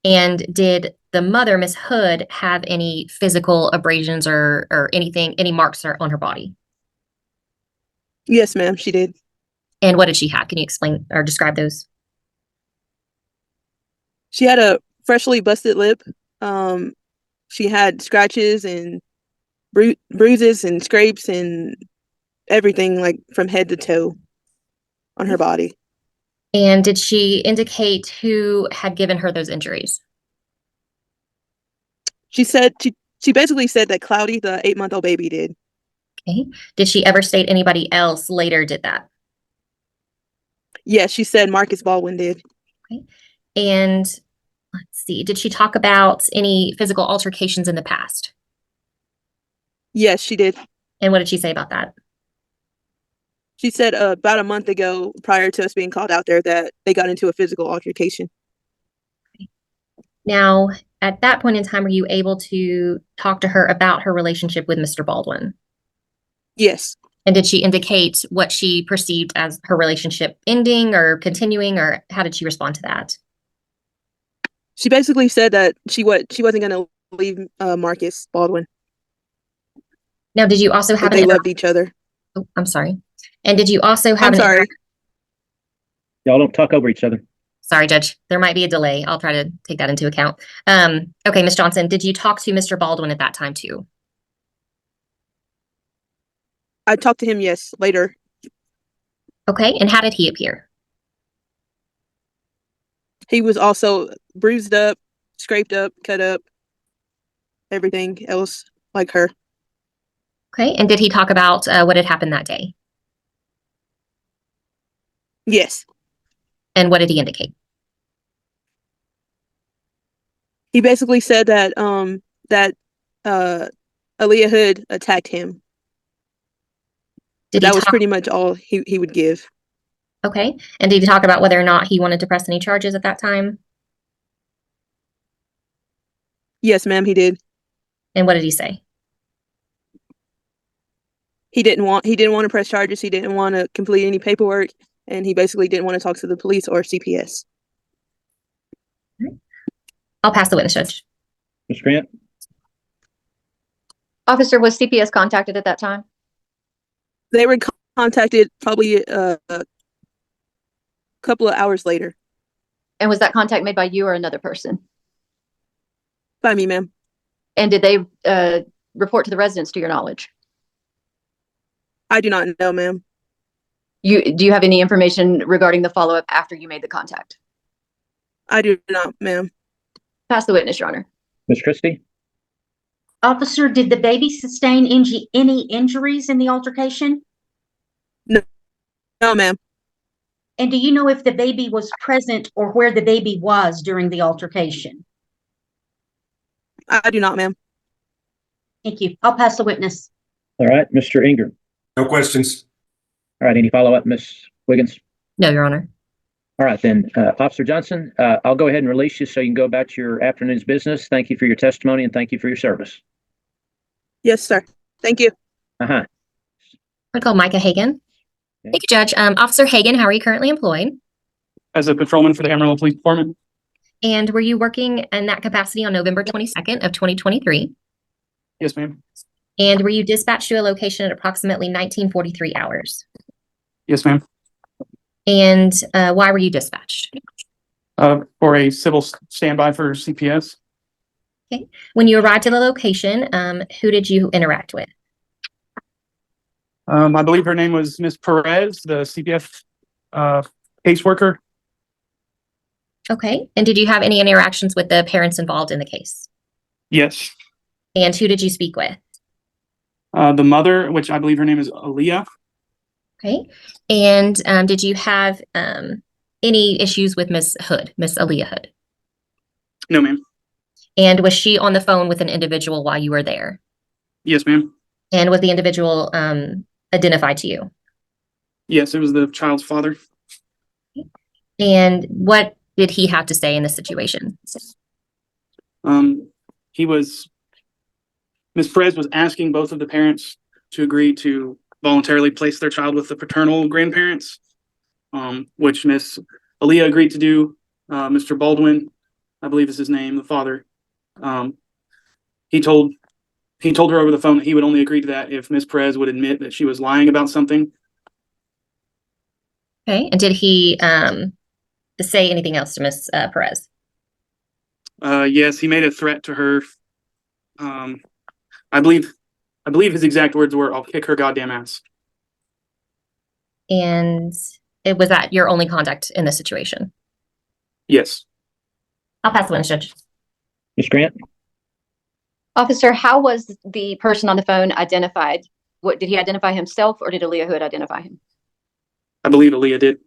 And did the mother, Miss Hood, have any physical abrasions or anything, any marks on her body? Yes, ma'am, she did. And what did she have? Can you explain or describe those? She had a freshly busted lip. She had scratches and bruises and scrapes and everything, like from head to toe on her body. And did she indicate who had given her those injuries? She said she basically said that Cloudy, the 8-month-old baby, did. Okay. Did she ever state anybody else later did that? Yes, she said Marcus Baldwin did. Okay. And let's see, did she talk about any physical altercations in the past? Yes, she did. And what did she say about that? She said about a month ago, prior to us being called out there, that they got into a physical altercation. Now, at that point in time, were you able to talk to her about her relationship with Mr. Baldwin? Yes. And did she indicate what she perceived as her relationship ending or continuing, or how did she respond to that? She basically said that she wasn't going to leave Marcus Baldwin. Now, did you also have they loved each other? Oh, I'm sorry. And did you also have I'm sorry. Y'all don't talk over each other. Sorry, Judge. There might be a delay. I'll try to take that into account. Okay, Ms. Johnson, did you talk to Mr. Baldwin at that time too? I talked to him, yes, later. Okay, and how did he appear? He was also bruised up, scraped up, cut up, everything else like her. Okay, and did he talk about what had happened that day? Yes. And what did he indicate? He basically said that Aaliyah Hood attacked him. That was pretty much all he would give. Okay, and did he talk about whether or not he wanted to press any charges at that time? Yes, ma'am, he did. And what did he say? He didn't want to press charges. He didn't want to complete any paperwork, and he basically didn't want to talk to the police or CPS. I'll pass the witness, Judge. Ms. Grant? Officer, was CPS contacted at that time? They were contacted probably a couple of hours later. And was that contact made by you or another person? By me, ma'am. And did they report to the residents, to your knowledge? I do not know, ma'am. Do you have any information regarding the follow-up after you made the contact? I do not, ma'am. Pass the witness, Your Honor. Ms. Christie? Officer, did the baby sustain any injuries in the altercation? No, ma'am. And do you know if the baby was present or where the baby was during the altercation? I do not, ma'am. Thank you. I'll pass the witness. All right, Mr. Ingram. No questions. All right, any follow-up, Ms. Wiggins? No, Your Honor. All right, then, Officer Johnson, I'll go ahead and release you so you can go about your afternoon's business. Thank you for your testimony and thank you for your service. Yes, sir. Thank you. Uh-huh. I call Micah Hagan. Thank you, Judge. Officer Hagan, how are you currently employed? As a patrolman for the Amarillo Police Department. And were you working in that capacity on November 22nd of 2023? Yes, ma'am. And were you dispatched to a location at approximately 1943 hours? Yes, ma'am. And why were you dispatched? For a civil standby for CPS. Okay. When you arrived to the location, who did you interact with? I believe her name was Miss Perez, the CPS caseworker. Okay. And did you have any interactions with the parents involved in the case? Yes. And who did you speak with? The mother, which I believe her name is Aaliyah. Okay. And did you have any issues with Miss Hood, Miss Aaliyah Hood? No, ma'am. And was she on the phone with an individual while you were there? Yes, ma'am. And was the individual identified to you? Yes, it was the child's father. And what did he have to say in this situation? Miss Perez was asking both of the parents to agree to voluntarily place their child with the paternal grandparents, which Miss Aaliyah agreed to do. Mr. Baldwin, I believe is his name, the father. He told her over the phone that he would only agree to that if Miss Perez would admit that she was lying about something. Okay. And did he say anything else to Miss Perez? Yes, he made a threat to her. I believe his exact words were, "I'll kick her goddamn ass." And was that your only contact in this situation? Yes. I'll pass the witness, Judge. Ms. Grant? Officer, how was the person on the phone identified? What did he identify himself, or did Aaliyah Hood identify him? I believe Aaliyah did.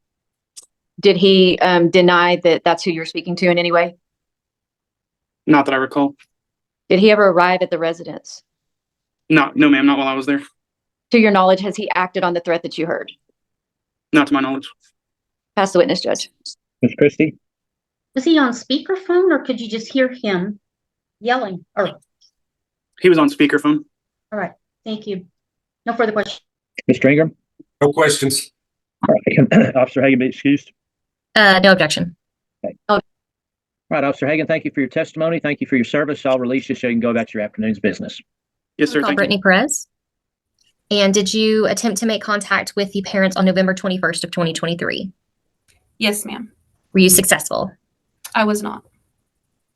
Did he deny that that's who you're speaking to in any way? Not that I recall. Did he ever arrive at the residence? No, ma'am, not while I was there. To your knowledge, has he acted on the threat that you heard? Not to my knowledge. Pass the witness, Judge. Ms. Christie? Was he on speakerphone or could you just hear him yelling? Or, He was on speakerphone. all right, thank you. No further questions. Mr. Ingram? No questions. All right. Officer Hagan be excused. No objection. Okay. All right, Officer Hagan, thank you for your testimony. Thank you for your service. I'll release you so you can go about your afternoon's business. Yes, sir. Call Brittany Perez. And did you attempt to make contact with the parents on November 21st of 2023? Yes, ma'am. Were you successful? I was not.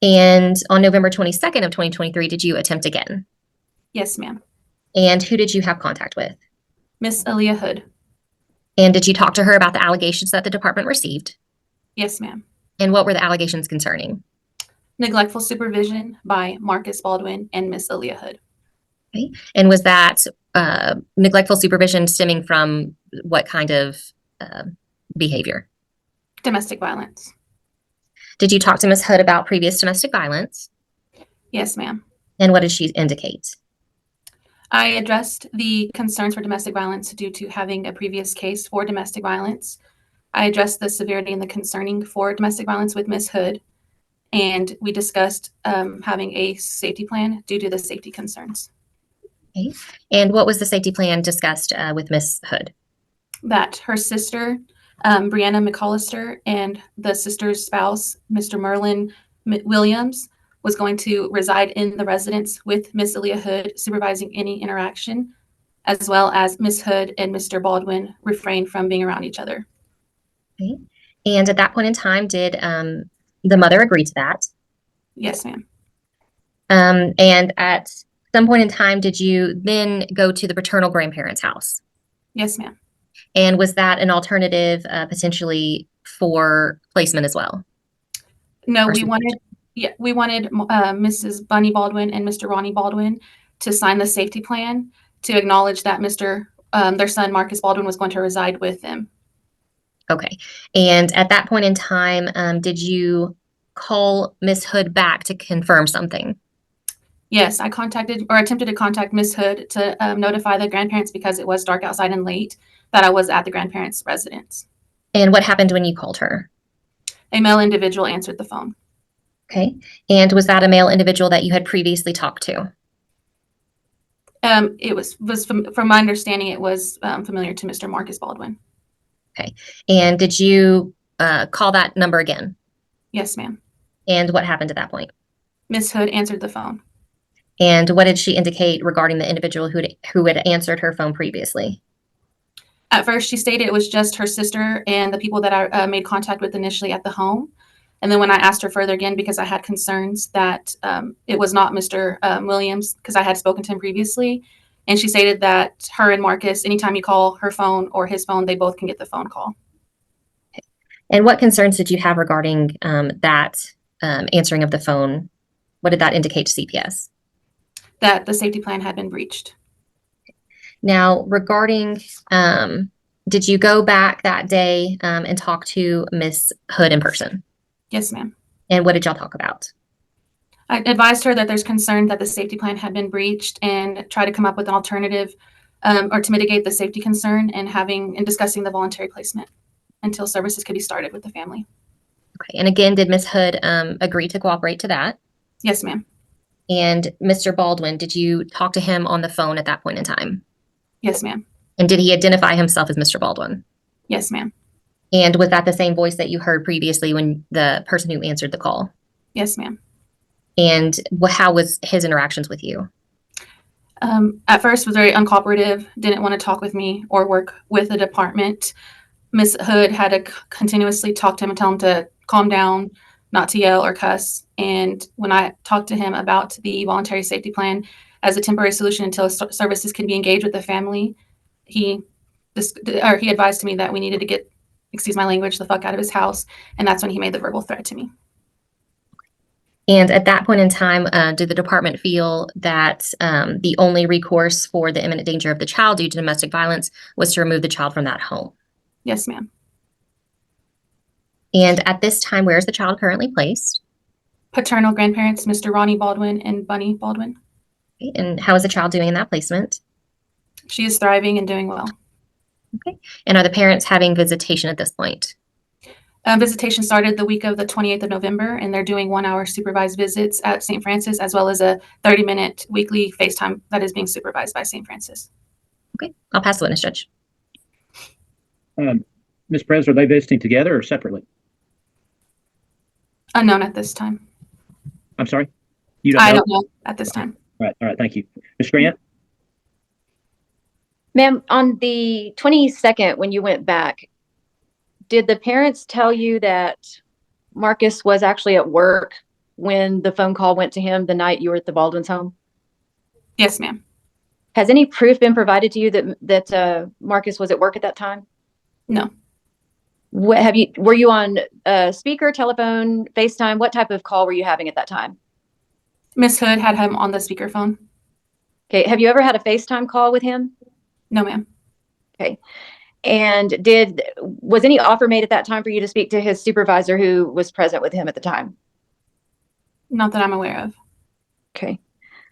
And on November 22nd of 2023, did you attempt again? Yes, ma'am. And who did you have contact with? Miss Aaliyah Hood. And did you talk to her about the allegations that the department received? Yes, ma'am. And what were the allegations concerning? Neglectful supervision by Marcus Baldwin and Miss Aaliyah Hood. Okay. And was that neglectful supervision stemming from what kind of behavior? Domestic violence. Did you talk to Ms. Hood about previous domestic violence? Yes, ma'am. And what did she indicate? I addressed the concerns for domestic violence due to having a previous case for domestic violence. I addressed the severity and the concerning for domestic violence with Ms. Hood, and we discussed having a safety plan due to the safety concerns. Okay. And what was the safety plan discussed with Ms. Hood? That her sister, Brianna McCollister, and the sister's spouse, Mr. Merlin Williams, was going to reside in the residence with Miss Aaliyah Hood, supervising any interaction, as well as Miss Hood and Mr. Baldwin refrain from being around each other. Okay. And at that point in time, did the mother agree to that? Yes, ma'am. And at some point in time, did you then go to the paternal grandparents' house? Yes, ma'am. And was that an alternative potentially for placement as well? No, we wanted Mrs. Bunny Baldwin and Mr. Ronnie Baldwin to sign the safety plan to acknowledge that their son Marcus Baldwin was going to reside with them. Okay. And at that point in time, did you call Miss Hood back to confirm something? Yes, I attempted to contact Miss Hood to notify the grandparents, because it was dark outside and late, that I was at the grandparents' residence. And what happened when you called her? A male individual answered the phone. Okay. And was that a male individual that you had previously talked to? It was from my understanding, it was familiar to Mr. Marcus Baldwin. Okay. And did you call that number again? Yes, ma'am. And what happened at that point? Miss Hood answered the phone. And what did she indicate regarding the individual who had answered her phone previously? At first, she stated it was just her sister and the people that I made contact with initially at the home. And then when I asked her further again, because I had concerns that it was not Mr. Williams, because I had spoken to him previously, and she stated that her and Marcus, anytime you call her phone or his phone, they both can get the phone call. And what concerns did you have regarding that answering of the phone? What did that indicate to CPS? That the safety plan had been breached. Now, regarding, did you go back that day and talk to Miss Hood in person? Yes, ma'am. And what did y'all talk about? I advised her that there's concern that the safety plan had been breached and try to come up with an alternative or to mitigate the safety concern and discussing the voluntary placement until services could be started with the family. Okay. And again, did Miss Hood agree to cooperate to that? Yes, ma'am. And Mr. Baldwin, did you talk to him on the phone at that point in time? Yes, ma'am. And did he identify himself as Mr. Baldwin? Yes, ma'am. And was that the same voice that you heard previously when the person who answered the call? Yes, ma'am. And how was his interactions with you? At first was very uncooperative, didn't want to talk with me or work with the department. Miss Hood had to continuously talk to him and tell him to calm down, not to yell or cuss. And when I talked to him about the voluntary safety plan as a temporary solution until services can be engaged with the family, he advised to me that we needed to get, excuse my language, the fuck out of his house. And that's when he made the verbal threat to me. And at that point in time, did the department feel that the only recourse for the imminent danger of the child due to domestic violence was to remove the child from that home? Yes, ma'am. And at this time, where is the child currently placed? Paternal grandparents, Mr. Ronnie Baldwin and Bunny Baldwin. Okay. And how is the child doing in that placement? She is thriving and doing well. Okay. And are the parents having visitation at this point? Visitation started the week of the 28th of November, and they're doing 1-hour supervised visits at St. Francis, as well as a 30-minute weekly FaceTime that is being supervised by St. Francis. Okay. I'll pass the witness, Judge. Ms. Perez, are they visiting together or separately? Unknown at this time. I'm sorry? I don't know at this time. All right. Thank you. Ms. Grant? Ma'am, on the 22nd, when you went back, did the parents tell you that Marcus was actually at work when the phone call went to him the night you were at the Baldwin's home? Yes, ma'am. Has any proof been provided to you that Marcus was at work at that time? No. Were you on speaker, telephone, FaceTime? What type of call were you having at that time? Miss Hood had him on the speakerphone. Okay. Have you ever had a FaceTime call with him? No, ma'am. Okay. And was any offer made at that time for you to speak to his supervisor who was present with him at the time? Not that I'm aware of. Okay.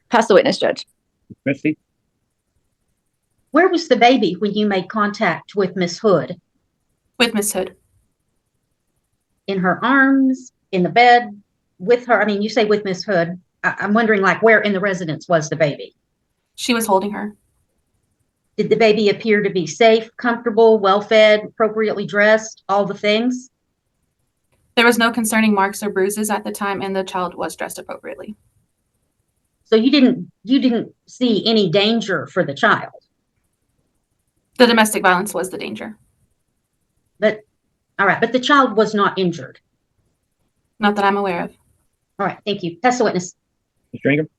Pass the witness, Judge. Christy? Where was the baby when you made contact with Miss Hood? With Miss Hood. In her arms, in the bed, with her? I mean, you say with Miss Hood. I'm wondering, like, where in the residence was the baby? She was holding her. Did the baby appear to be safe, comfortable, well-fed, appropriately dressed, all the things? There was no concerning marks or bruises at the time, and the child was dressed appropriately. So you didn't see any danger for the child? The domestic violence was the danger. But, all right, but the child was not injured? Not that I'm aware of. All right, thank you. Pass the witness. Mr. Ingram?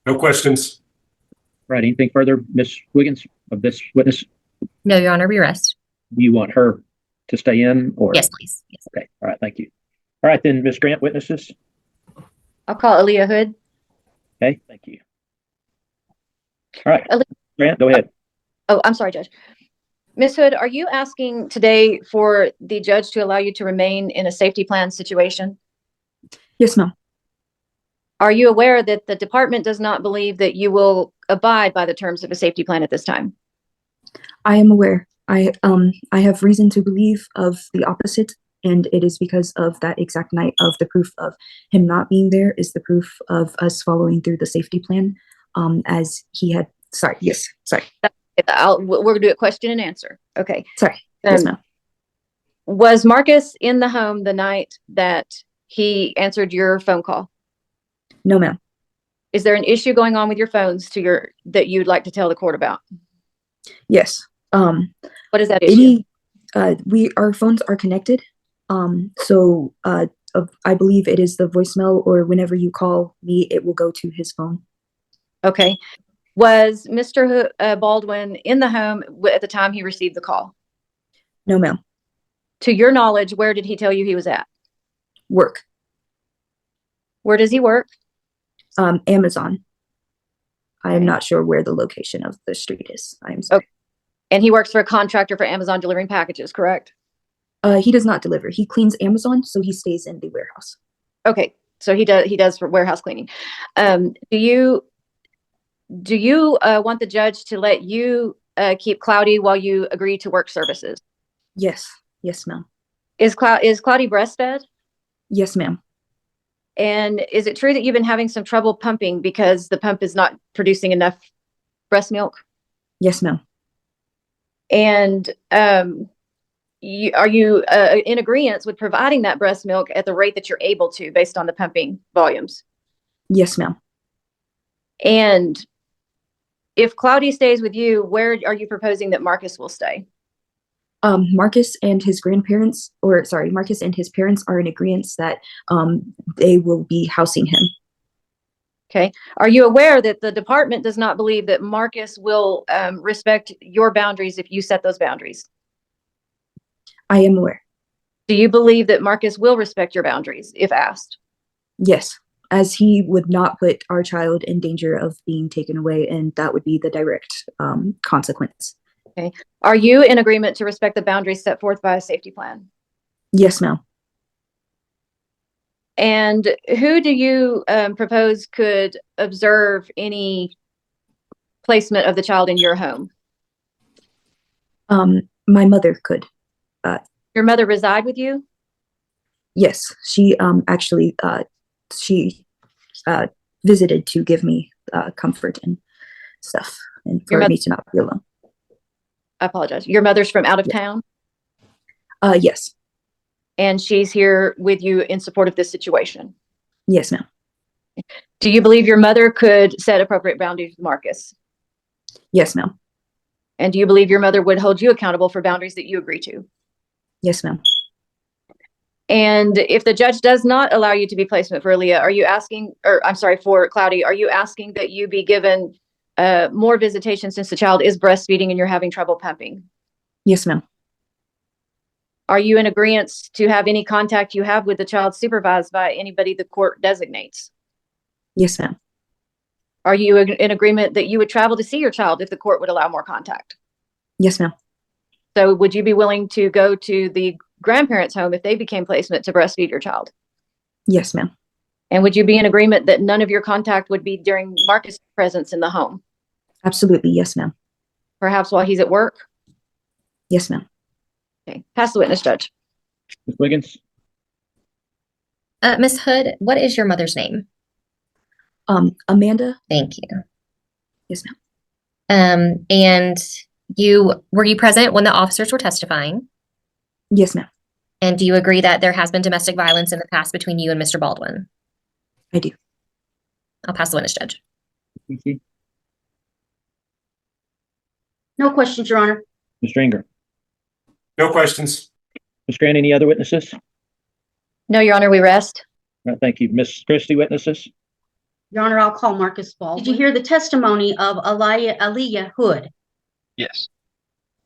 No questions. Right. Anything further, Ms. Wiggins, of this witness? No, Your Honor, we rest. Do you want her to stay in or? Yes, please. Yes. Okay. All right. Thank you. All right, then, Ms. Grant, witnesses. I'll call Aaliyah Hood. Okay. Thank you. All right. Grant, go ahead. Oh, I'm sorry, Judge. Ms. Hood, are you asking today for the judge to allow you to remain in a safety plan situation? Yes, ma'am. Are you aware that the department does not believe that you will abide by the terms of a safety plan at this time? I am aware. I have reason to believe of the opposite, and it is because of that exact night of the proof of him not being there is the proof of us following through the safety plan, as he had. Sorry. Yes. Sorry. We're gonna do a question and answer. Okay. Sorry. Yes, ma'am. Was Marcus in the home the night that he answered your phone call? No, ma'am. Is there an issue going on with your phones that you'd like to tell the court about? Yes. What is that issue? Our phones are connected. So I believe it is the voicemail, or whenever you call me, it will go to his phone. Okay. Was Mr. Baldwin in the home at the time he received the call? No, ma'am. To your knowledge, where did he tell you he was at? Work. Where does he work? Amazon. I am not sure where the location of the street is. I am sorry. Okay. And he works for a contractor for Amazon delivering packages, correct? He does not deliver. He cleans Amazon, so he stays in the warehouse. Okay. So he does for warehouse cleaning. Do you want the judge to let you keep Cloudy while you agree to work services? Yes. Yes, ma'am. Is Cloudy breastfed? Yes, ma'am. And is it true that you've been having some trouble pumping because the pump is not producing enough breast milk? Yes, ma'am. And are you in agreement with providing that breast milk at the rate that you're able to based on the pumping volumes? Yes, ma'am. And if Cloudy stays with you, where are you proposing that Marcus will stay? Marcus and his parents are in agreement that they will be housing him. Okay. Are you aware that the department does not believe that Marcus will respect your boundaries if you set those boundaries? I am aware. Do you believe that Marcus will respect your boundaries if asked? Yes, as he would not put our child in danger of being taken away, and that would be the direct consequence. Okay. Are you in agreement to respect the boundaries set forth by a safety plan? Yes, ma'am. And who do you propose could observe any placement of the child in your home? My mother could. Your mother reside with you? Yes, she actually visited to give me comfort and stuff, and for me to not be alone. I apologize. Your mother's from out of town? Yes. And she's here with you in support of this situation? Yes, ma'am. Do you believe your mother could set appropriate boundaries with Marcus? Yes, ma'am. And do you believe your mother would hold you accountable for boundaries that you agree to? Yes, ma'am. And if the judge does not allow you to be placement for Aaliyah, for Cloudy, are you asking that you be given more visitation since the child is breastfeeding and you're having trouble pumping? Yes, ma'am. Are you in agreement to have any contact you have with the child supervised by anybody the court designates? Yes, ma'am. Are you in agreement that you would travel to see your child if the court would allow more contact? Yes, ma'am. So would you be willing to go to the grandparents' home if they became placement to breastfeed your child? Yes, ma'am. And would you be in agreement that none of your contact would be during Marcus' presence in the home? Absolutely. Yes, ma'am. Perhaps while he's at work? Yes, ma'am. Okay. Pass the witness, Judge. Ms. Wiggins? Ms. Hood, what is your mother's name? Amanda. Thank you. Yes, ma'am. And were you present when the officers were testifying? Yes, ma'am. And do you agree that there has been domestic violence in the past between you and Mr. Baldwin? I do. I'll pass the witness, Judge. Thank you. No questions, Your Honor. Mr. Ingram? No questions. Ms. Grant, any other witnesses? No, Your Honor, we rest. No, thank you. Ms. Christie, witnesses? Your Honor, I'll call Marcus Baldwin. Did you hear the testimony of Aaliyah Hood? Yes.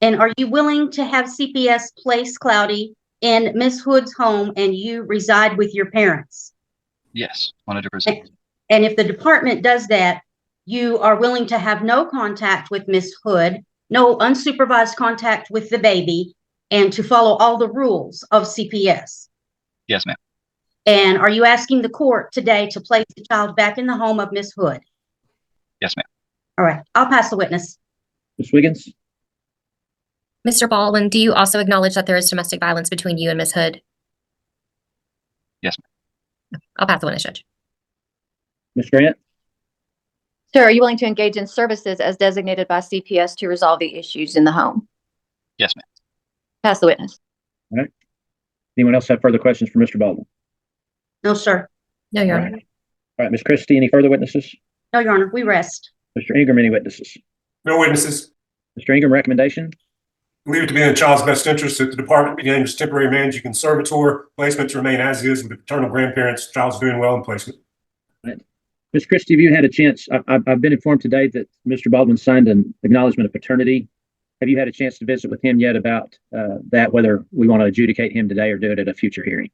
And are you willing to have CPS place Cloudy in Miss Hood's home and you reside with your parents? Yes, 100%. And if the department does that, you are willing to have no contact with Miss Hood, no unsupervised contact with the baby, and to follow all the rules of CPS? Yes, ma'am. And are you asking the court today to place the child back in the home of Miss Hood? Yes, ma'am. All right, I'll pass the witness. Ms. Wiggins? Mr. Baldwin, do you also acknowledge that there is domestic violence between you and Ms. Hood? Yes, ma'am. I'll pass the witness, Judge. Ms. Grant? Sir, are you willing to engage in services as designated by CPS to resolve the issues in the home? Yes, ma'am. Pass the witness. All right. Anyone else have further questions for Mr. Baldwin? No, sir. No, Your All Honor. right. All right, Ms. Christie, any further witnesses? No, Your Honor, we rest. Mr. Ingram, any witnesses? No witnesses. Mr. Ingram, recommendation? Believe it to be in the child's best interest that the department be named as temporary managing conservator, placement to remain as is with the paternal grandparents. Child's doing well in placement. Ms. Christie, have you had a chance? I've been informed today that Mr. Baldwin signed an acknowledgement of paternity. Have you had a chance to visit with him yet about that, whether we want to adjudicate him today or do it at a future hearing?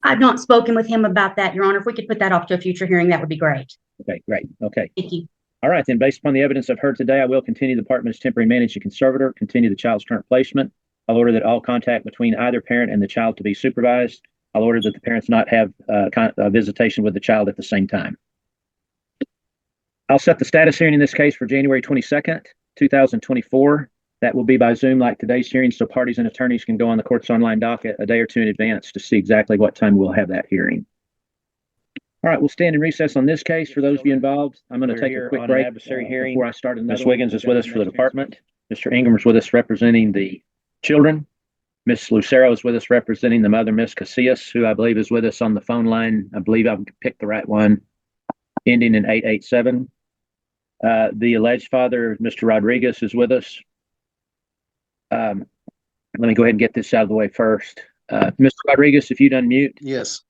I've not spoken with him about that, Your Honor. If we could put that off to a future hearing, that would be great. Okay, great. Okay. Thank you. All right, then, based upon the evidence I've heard today, I will continue the department as temporary managing conservator, continue the child's current placement. I'll order that all contact between either parent and the child to be supervised. I'll order that the parents not have visitation with the child at the same time. I'll set the status hearing in this case for January 22nd, 2024. That will be by Zoom like today's hearing, so parties and attorneys can go on the court's online docket a day or two in advance to see exactly what time we'll have that hearing. All right, we'll stand in recess on this case. For those of you involved, I'm going to take a quick break adversary hearing before I start another. Ms. Wiggins is with us for the department. Mr. Ingram is with us representing the children. Ms. Lucero is with us representing the mother, Ms. Casillas, who I believe is with us on the phone line. I believe I've picked the right one, ending in 887. The alleged father, Mr. Rodriguez, is with us. Let me go ahead and get this out of the way first. Mr. Rodriguez, if you'd unmute. Yes.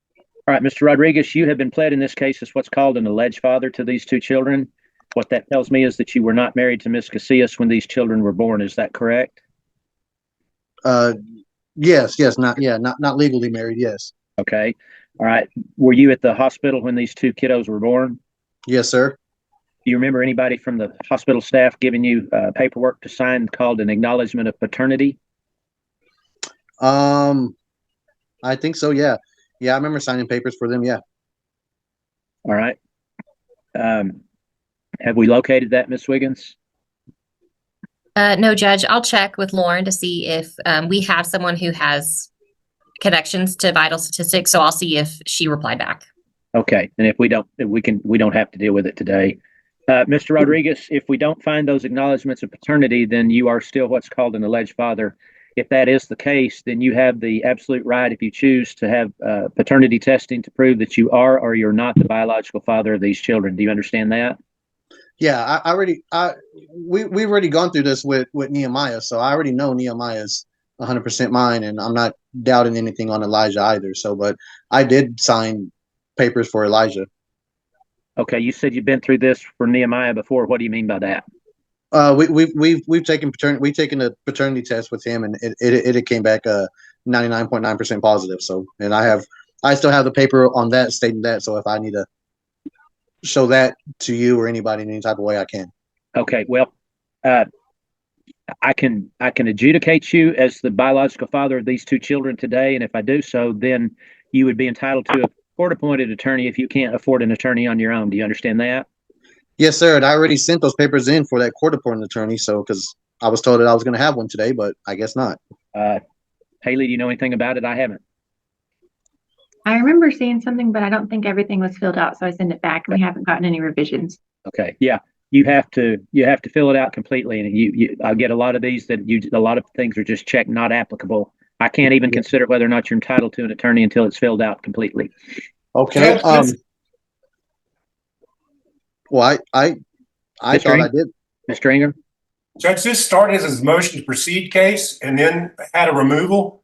All right, Mr. Rodriguez, you have been pled in this case as what's called an alleged father to these two children. What that tells me is that you were not married to Ms. Casillas when these children were born. Is that correct? Yes, not legally married. Yes. Okay. All right. Were you at the hospital when these two kiddos were born? Yes, sir. Do you remember anybody from the hospital staff giving you paperwork to sign called an acknowledgement of paternity? I think so. Yeah. Yeah, I remember signing papers for them. Yeah. All right. Have we located that, Ms. Wiggins? No, Judge. I'll check with Lauren to see if we have someone who has connections to vital statistics. So I'll see if she replied back. Okay. And if we don't, we don't have to deal with it today. Mr. Rodriguez, if we don't find those acknowledgments of paternity, then you are still what's called an alleged father. If that is the case, then you have the absolute right, if you choose, to have paternity testing to prove that you are or you're not the biological father of these children. Do you understand that? Yeah, we've already gone through this with Nehemiah, so I already know Nehemiah's 100% mine, and I'm not doubting anything on Elijah either. So, but I did sign papers for Elijah. Okay, you said you've been through this for Nehemiah before. What do you mean by that? We've taken a paternity test with him, and it came back 99.9% positive. So, and I still have the paper on that stating that. So if I need to show that to you or anybody in any type of way, I can. Okay, well, I can adjudicate you as the biological father of these two children today, and if I do so, then you would be entitled to a court-appointed attorney if you can't afford an attorney on your own. Do you understand that? Yes, sir. And I already sent those papers in for that court-appointed attorney. So, because I was told that I was going to have one today, but I guess not. Haley, do you know anything about it? I haven't. I remember seeing something, but I don't think everything was filled out, so I sent it back, and we haven't gotten any revisions. Okay, yeah, you have to fill it out completely, and I get a lot of these that a lot of things are just checked not applicable. I can't even consider whether or not you're entitled to an attorney until it's filled out completely. Okay. Well, I thought I did. Mr. Ingram? Judge, this started as a motion to proceed case and then had a removal.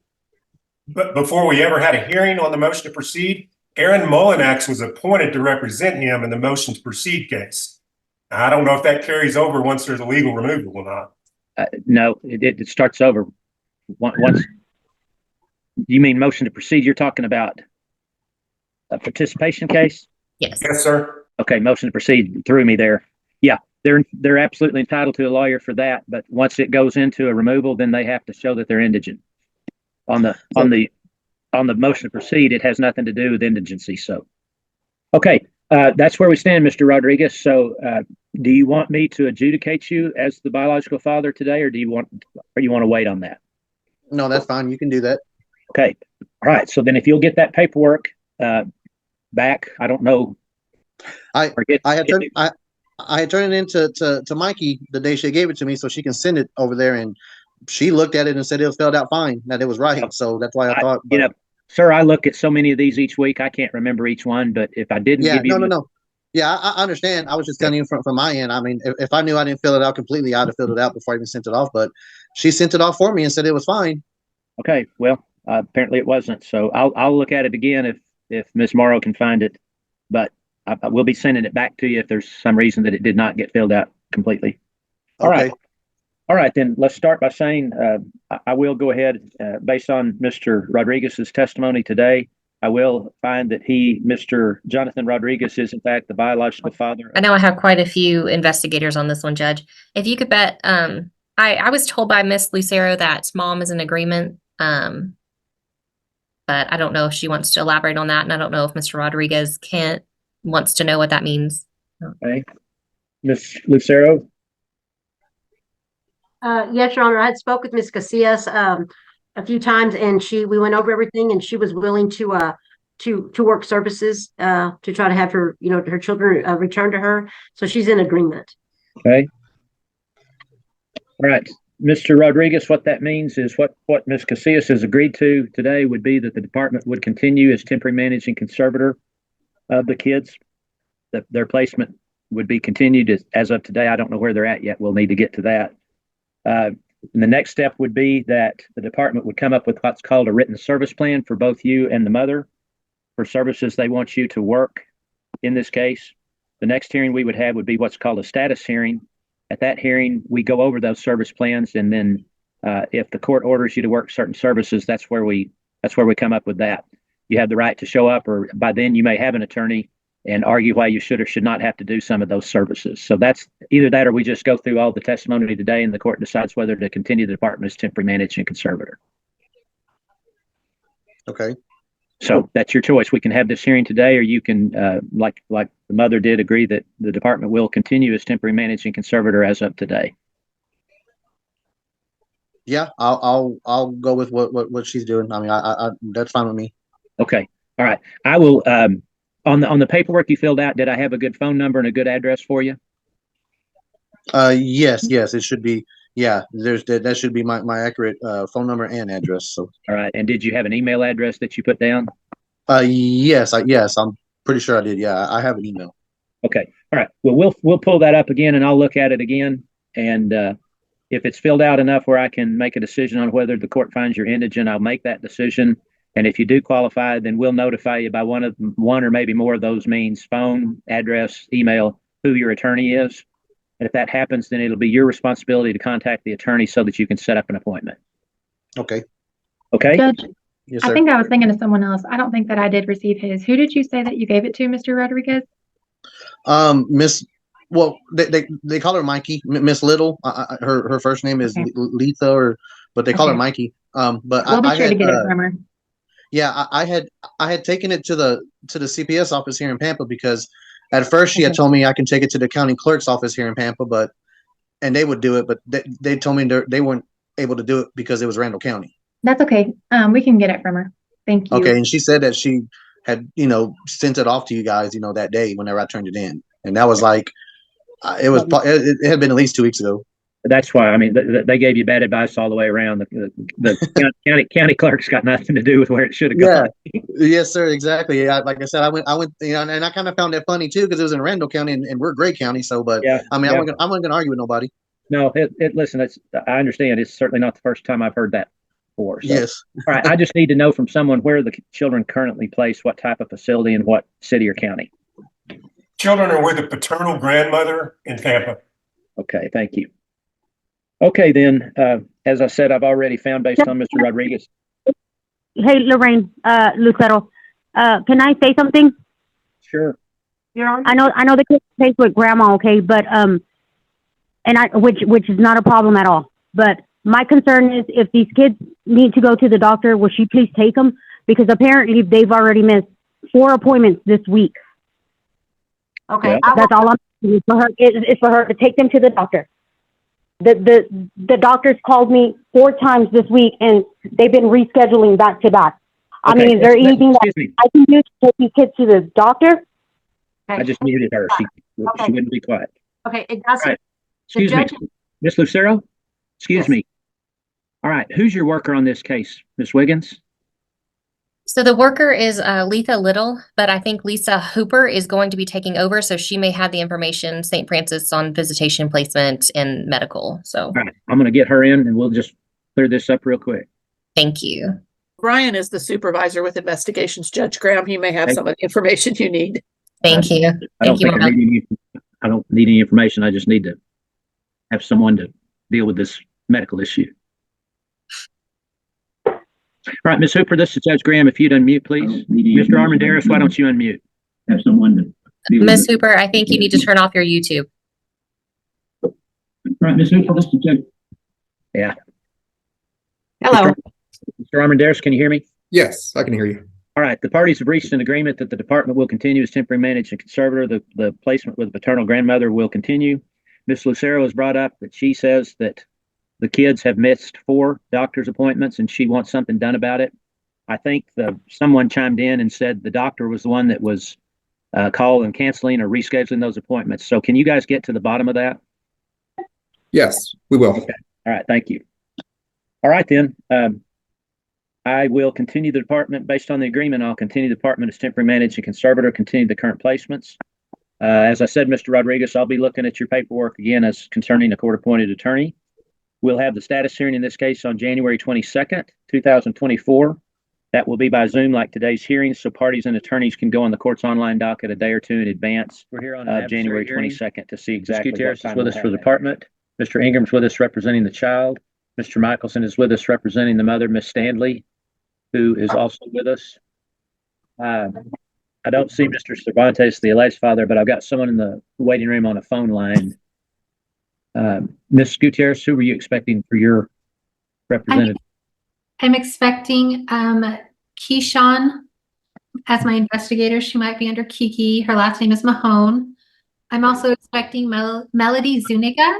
But before we ever had a hearing on the motion to proceed, Aaron Mullinax was appointed to represent him in the motion to proceed case. Now, I don't know if that carries over once there's a legal removal or not. No, it starts over. Once you mean motion to proceed, you're talking about a participation case? Yes. Yes, sir. Okay, motion to proceed threw me there. Yeah, they're absolutely entitled to a lawyer for that, but once it goes into a removal, then they have to show that they're indigent. On the motion to proceed, it has nothing to do with indigency. So, okay, that's where we stand, Mr. Rodriguez. So, do you want me to adjudicate you as the biological father today, or you want to wait on that? No, that's fine. You can do that. Okay. All right. So then, if you'll get that paperwork back, I don't know. I had turned it in to Mikey the day she gave it to me, so she can send it over there, and she looked at it and said it was filled out fine, that it was right. So that's why I thought. Sir, I look at so many of these each week, I can't remember each one, but if I didn't Yeah, give you. no. Yeah, I understand. I was just telling you from my end. I mean, if I knew I didn't fill it out completely, I'd have filled it out before I even sent it off. But she sent it off for me and said it was fine. Okay, well, apparently it wasn't. So I'll look at it again if Ms. Morrow can find it, but I will be sending it back to you if there's some reason that it did not get filled out completely. All right. All right, then let's start by saying I will go ahead based on Mr. Rodriguez's testimony today. I will find that Mr. Jonathan Rodriguez, is in fact the biological father. I know I have quite a few investigators on this one, Judge. If you could bet, I was told by Miss Lucero that mom is in agreement, but I don't know if she wants to elaborate on that, and I don't know if Mr. Rodriguez wants to know what that means. Okay, Miss Lucero. Yes, Your Honor. I had spoke with Ms. Casillas a few times, and we went over everything, and she was willing to work services to try to have her, her children returned to her. So she's in agreement. Okay. All right, Mr. Rodriguez. What that means is what Ms. Casillas has agreed to today would be that the department would continue as temporary managing conservator of the kids. Their placement would be continued as of today. I don't know where they're at yet. We'll need to get to that. And the next step would be that the department would come up with what's called a written service plan for both you and the mother for services they want you to work in this case. The next hearing we would have would be what's called a status hearing. At that hearing, we go over those service plans, and then if the court orders you to work certain services, that's where we come up with that. You have the right to show up, or by then you may have an attorney and argue why you should or should not have to do some of those services. So that's either that, or we just go through all the testimony today and the court decides whether to continue the department as temporary managing conservator. Okay. So that's your choice. We can have this hearing today, or you can, like the mother did, agree that the department will continue as temporary managing conservator as of today. Yeah, I'll go with what she's doing. I mean, I that's fine with me. Okay. All right. I will. On the paperwork you filled out, did I have a good phone number and a good address for you? Yes, it should be. Yeah, that should be my accurate phone number and address. So. All right. And did you have an email address that you put down? Yes, I'm pretty sure I did. Yeah, I have an email. Okay. All right. Well, we'll pull that up again, and I'll look at it again. And if it's filled out enough where I can make a decision on whether the court finds you're indigent, I'll make that decision. And if you do qualify, then we'll notify you by one or maybe more of those means: phone, address, email, who your attorney is. And if that happens, then it'll be your responsibility to contact the attorney so that you can set up an appointment. Okay. Okay. Judge, yes, sir. I think I was thinking of someone else. I don't think that I did receive his. Who did you say that you gave it to, Mr. Rodriguez? Well, they call her Mikey, Miss Little. Her first name is Letha, but they call her Mikey. But we'll be sure to get it from her. Yeah, I had taken it to the CPS office here in Pampa because at first she had told me I can take it to the county clerk's office here in Pampa, and they would do it, but they told me they weren't able to do it because it was Randall County. That's okay. We can get it from her. Thank you. Okay, and she said that she had sent it off to you guys that day whenever I turned it in, and that was like it had been at least 2 weeks ago. That's why, I mean, they gave you bad advice all the way around. The county clerk's got nothing to do with where it should have gone. Yeah. Yes, sir. Exactly. Like I said, I went, and I kind of found that funny too because it was in Randall County and we're Gray County. So, but yeah, I mean, yeah. I wasn't gonna argue with nobody. No, listen, I understand. It's certainly not the first time I've heard that before. So. Yes. All right. I just need to know from someone where the children currently placed, what type of facility, and what city or county. Children are with a paternal grandmother in Tampa. Okay. Thank you. Okay, then, as I said, I've already found based on Mr. Rodriguez. Hey, Lorraine, Lucero, can I say something? Sure. You're on. I know the kid stays with grandma, okay, but which is not a problem at all. But my concern is if these kids need to go to the doctor, will she please take them? Because apparently they've already missed 4 appointments this week. Okay, that's all I'm asking for her is for her to take them to the doctor. The doctors called me 4 times this week, and they've been rescheduling back to back. I mean, is there anything that I can do to take these kids to the doctor? I just muted her. She wouldn't be quiet. Okay, it does. Right. Excuse me, Miss Lucero. Excuse me. All right, who's your worker on this case, Miss Wiggins? So the worker is Letha Little, but I think Lisa Hooper is going to be taking over, so she may have the information, St. Francis, on visitation placement and medical. So All right, I'm going to get her in and we'll just clear this up real quick. thank you. Brian is the supervisor with investigations, Judge Graham. He may have some of the information you need. Thank you. I don't think I don't need any information. I just need to have someone to deal with this medical issue. All right, Ms. Hooper, this is Judge Graham. If you'd unmute, please. Mr. Armandaris, why don't you unmute? Have someone to deal with Ms. it. Hooper, I think you need to turn off your YouTube. All right, Ms. Hooper, this is Judge. Yeah. Hello. Mr. Armandaris, can you hear me? Yes, I can hear you. All right, the parties have reached an agreement that the department will continue as temporary managing conservator. The placement with the paternal grandmother will continue. Ms. Lucero has brought up that she says that the kids have missed 4 doctor's appointments and she wants something done about it. I think someone chimed in and said the doctor was the one that was calling and canceling or rescheduling those appointments. So can you guys get to the bottom of that? Yes, we will. Okay. All right, thank you. All right, then. I will continue the department based on the agreement. I'll continue the department as temporary managing conservator, continue the current placements. As I said, Mr. Rodriguez, I'll be looking at your paperwork again as concerning a court-appointed attorney. We'll have the status hearing in this case on January 22nd, 2024. That will be by Zoom like today's hearing, so parties and attorneys can go on the court's online docket a day or two in advance of January 22nd to see exactly what time is with us for the department. Mr. Ingram's with us representing the child. Mr. Michelson is with us representing the mother, Miss Stanley, who is also with us. I don't see Mr. Cervantes, the alleged father, but I've got someone in the waiting room on a phone line. Ms. Gutierrez, who were you expecting for your representative? I'm expecting Keyshawn as my investigator. She might be under Kiki. Her last name is Mahone. I'm also expecting Melody Zuniga.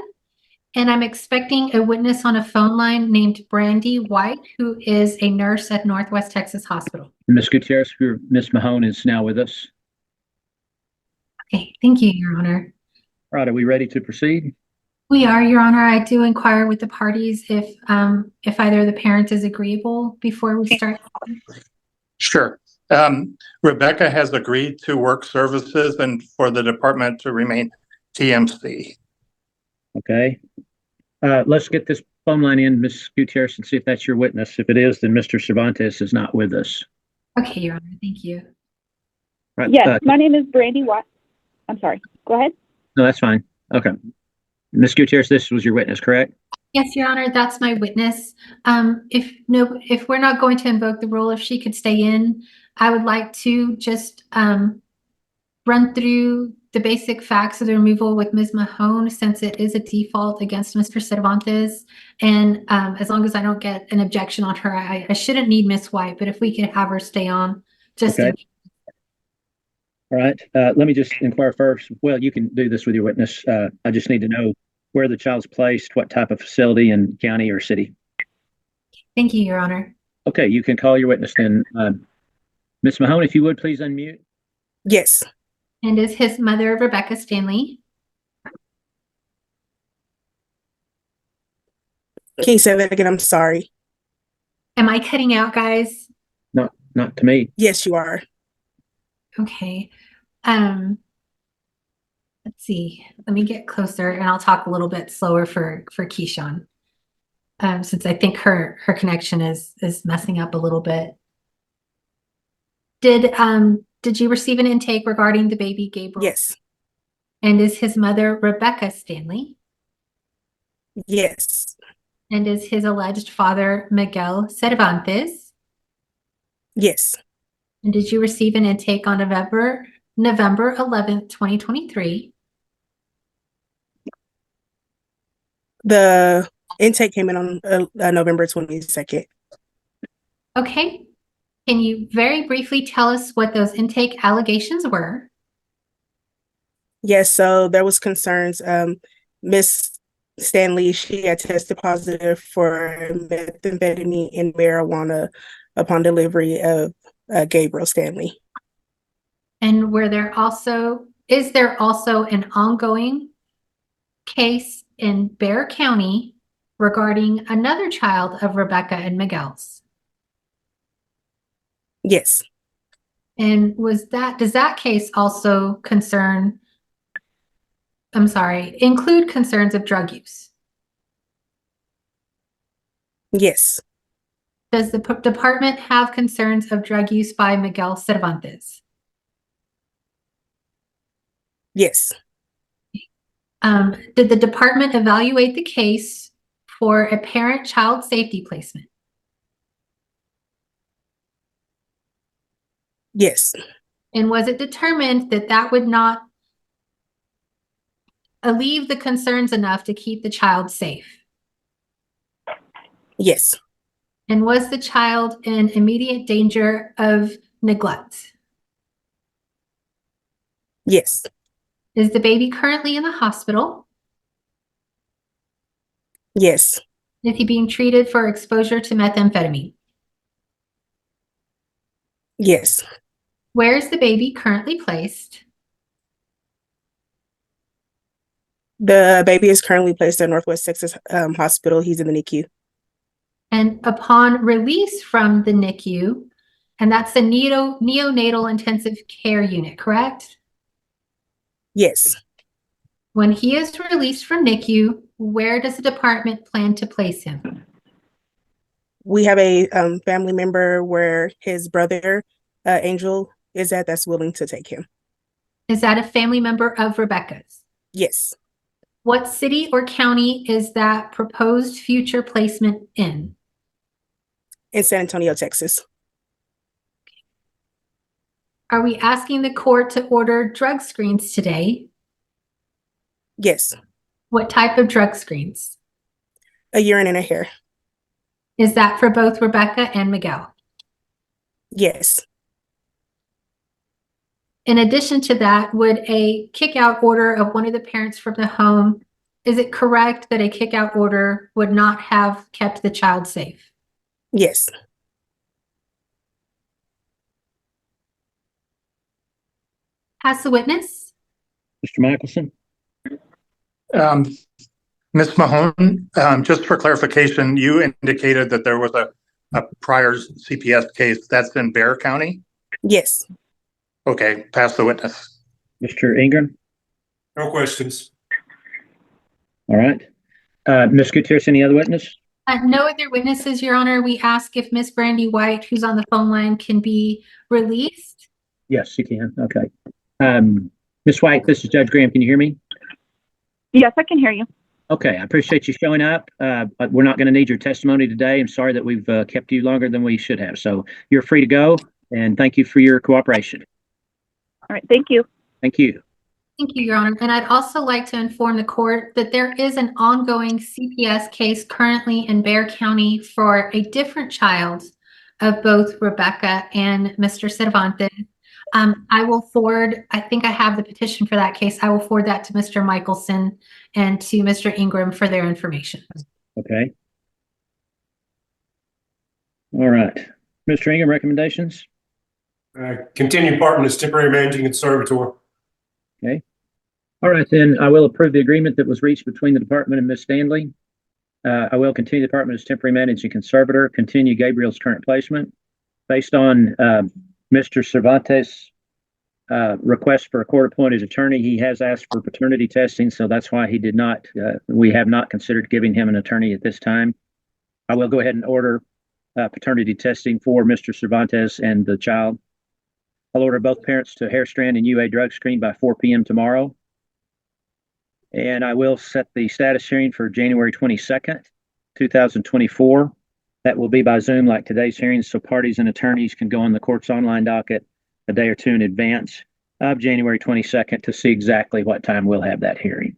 And I'm expecting a witness on a phone line named Brandy White, who is a nurse at Northwest Texas Hospital. Ms. Gutierrez, Ms. Mahone is now with us. Okay, thank you, Your Honor. All right, are we ready to proceed? We are, Your Honor. I do inquire with the parties if either of the parents is agreeable before we start. Sure. Rebecca has agreed to work services and for the department to remain TMC. Okay. Let's get this phone line in, Ms. Gutierrez, and see if that's your witness. If it is, then Mr. Cervantes is not with us. Okay, Your Honor. Thank you. Right. Yes, my name is Brandy White. I'm sorry. Go ahead. No, that's fine. Okay. Ms. Gutierrez, this was your witness, correct? Yes, Your Honor, that's my witness. If we're not going to invoke the rule, if she could stay in, I would like to just run through the basic facts of the removal with Ms. Mahone, since it is a default against Mr. Cervantes. And as long as I don't get an objection on her, I shouldn't need Ms. White, but if we could have her stay on, just okay. All right. Let me just inquire first. Well, you can do this with your witness. I just need to know where the child's placed, what type of facility in county or city. Thank you, Your Honor. Okay, you can call your witness then. Ms. Mahone, if you would, please unmute. Yes. And is his mother Rebecca Stanley? Can you say that again? I'm sorry. Am I cutting out, guys? Not to me. Yes, you are. Okay. Let's see. Let me get closer and I'll talk a little bit slower for Keyshawn. Since I think her connection is messing up a little bit. Did you receive an intake regarding the baby Gabriel? Yes. And is his mother Rebecca Stanley? Yes. And is his alleged father Miguel Cervantes? Yes. And did you receive an intake on November 11th, 2023? The intake came in on November 22nd. Okay. Can you very briefly tell us what those intake allegations were? Yes, so there was concerns. Miss Stanley, she had tested positive for methamphetamine and marijuana upon delivery of Gabriel Stanley. And is there also an ongoing case in Bexar County regarding another child of Rebecca and Miguel's? Yes. And does that case also include concerns of drug use? Yes. Does the department have concerns of drug use by Miguel Cervantes? Yes. Did the department evaluate the case for a parent-child safety placement? Yes. And was it determined that that would not alleviate the concerns enough to keep the child safe? Yes. And was the child in immediate danger of neglect? Yes. Is the baby currently in the hospital? Yes. Is he being treated for exposure to methamphetamine? Yes. Where is the baby currently placed? The baby is currently placed at Northwest Texas Hospital. He's in the NICU. And upon release from the NICU, and that's the neonatal intensive care unit, correct? Yes. When he is released from NICU, where does the department plan to place him? We have a family member where his brother, Angel, is at that's willing to take him. Is that a family member of Rebecca's? Yes. What city or county is that proposed future placement in? In San Antonio, Texas. Are we asking the court to order drug screens today? Yes. What type of drug screens? A urine and a hair. Is that for both Rebecca and Miguel? Yes. In addition to that, would a kick-out order of one of the parents from the home, is it correct that a kick-out order would not have kept the child safe? Yes. Has the witness? Mr. Michelson? Ms. Mahone, just for clarification, you indicated that there was a prior CPS case that's in Bexar County? Yes. Okay, pass the witness. Mr. Ingram? No questions. All right. Ms. Gutierrez, any other witness? No other witnesses, Your Honor. We ask if Miss Brandy White, who's on the phone line, can be released. Yes, you can. Okay. Ms. White, this is Judge Graham. Can you hear me? Yes, I can hear you. Okay, I appreciate you showing up. But we're not going to need your testimony today. I'm sorry that we've kept you longer than we should have. So you're free to go, and thank you for your cooperation. All right, thank you. Thank you. Thank you, Your Honor. And I'd also like to inform the court that there is an ongoing CPS case currently in Bexar County for a different child of both Rebecca and Mr. Cervantes. I will forward, I think I have the petition for that case. I will forward that to Mr. Michelson and to Mr. Ingram for their information. Okay. All right. Mr. Ingram, recommendations? Continue department as temporary managing conservator. Okay. All right, then I will approve the agreement that was reached between the department and Ms. Stanley. I will continue the department as temporary managing conservator, continue Gabriel's current placement. Based on Mr. Cervantes' request for a court-appointed attorney, he has asked for paternity testing, so that's why he did not, we have not considered giving him an attorney at this time. I will go ahead and order paternity testing for Mr. Cervantes and the child. I'll order both parents to hair strand and UA drug screen by 4 p.m. tomorrow. And I will set the status hearing for January 22nd, 2024. That will be by Zoom like today's hearing, so parties and attorneys can go on the court's online docket a day or two in advance of January 22nd to see exactly what time we'll have that hearing.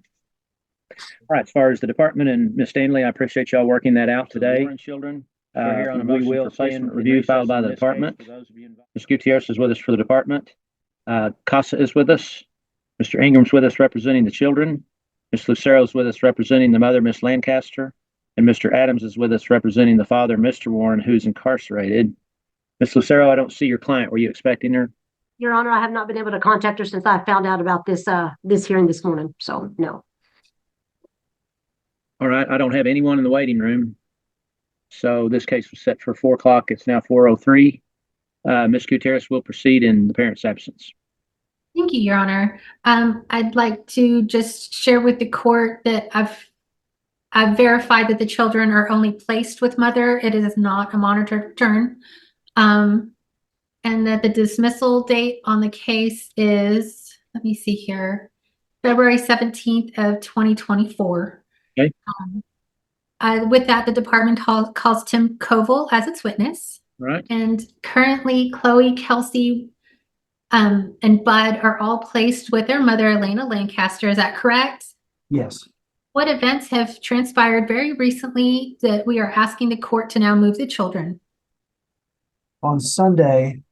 All right, as far as the department and Ms. Stanley, I appreciate y'all working that out today. Children. We will say in review filed by the department. Ms. Gutierrez is with us for the department. Casa is with us. Mr. Ingram's with us representing the children. Ms. Lucero is with us representing the mother, Ms. Lancaster. And Mr. Adams is with us representing the father, Mr. Warren, who's incarcerated. Ms. Lucero, I don't see your client. Were you expecting her? Your Honor, I have not been able to contact her since I found out about this hearing this morning, so no. All right, I don't have anyone in the waiting room. So this case was set for 4 o'clock. It's now 4:03. Ms. Gutierrez will proceed in the parent's absence. Thank you, Your Honor. I'd like to just share with the court that I've verified that the children are only placed with mother. It is not a monitored return. And that the dismissal date on the case is, let me see here, February 17th of 2024. Okay. With that, the department calls Tim Koval as its witness. Right. And currently, Chloe, Kelsey, and Bud are all placed with their mother, Elena Lancaster. Is that correct? Yes. What events have transpired very recently that we are asking the court to now move the children? On Sunday,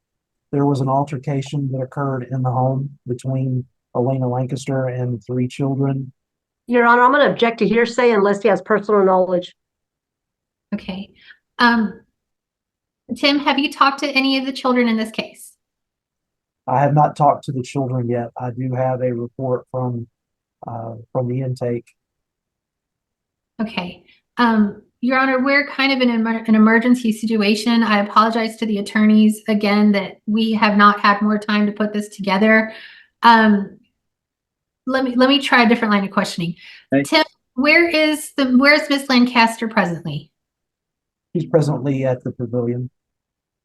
there was an altercation that occurred in the home between Elena Lancaster and 3 children. Your Honor, I'm going to object to hearsay unless he has personal knowledge. Okay. Tim, have you talked to any of the children in this case? I have not talked to the children yet. I do have a report from the intake. Okay. Your Honor, we're kind of in an emergency situation. I apologize to the attorneys again that we have not had more time to put this together. Let me try a different line of questioning. Okay. Tim, where's Miss Lancaster presently? He's presently at the pavilion.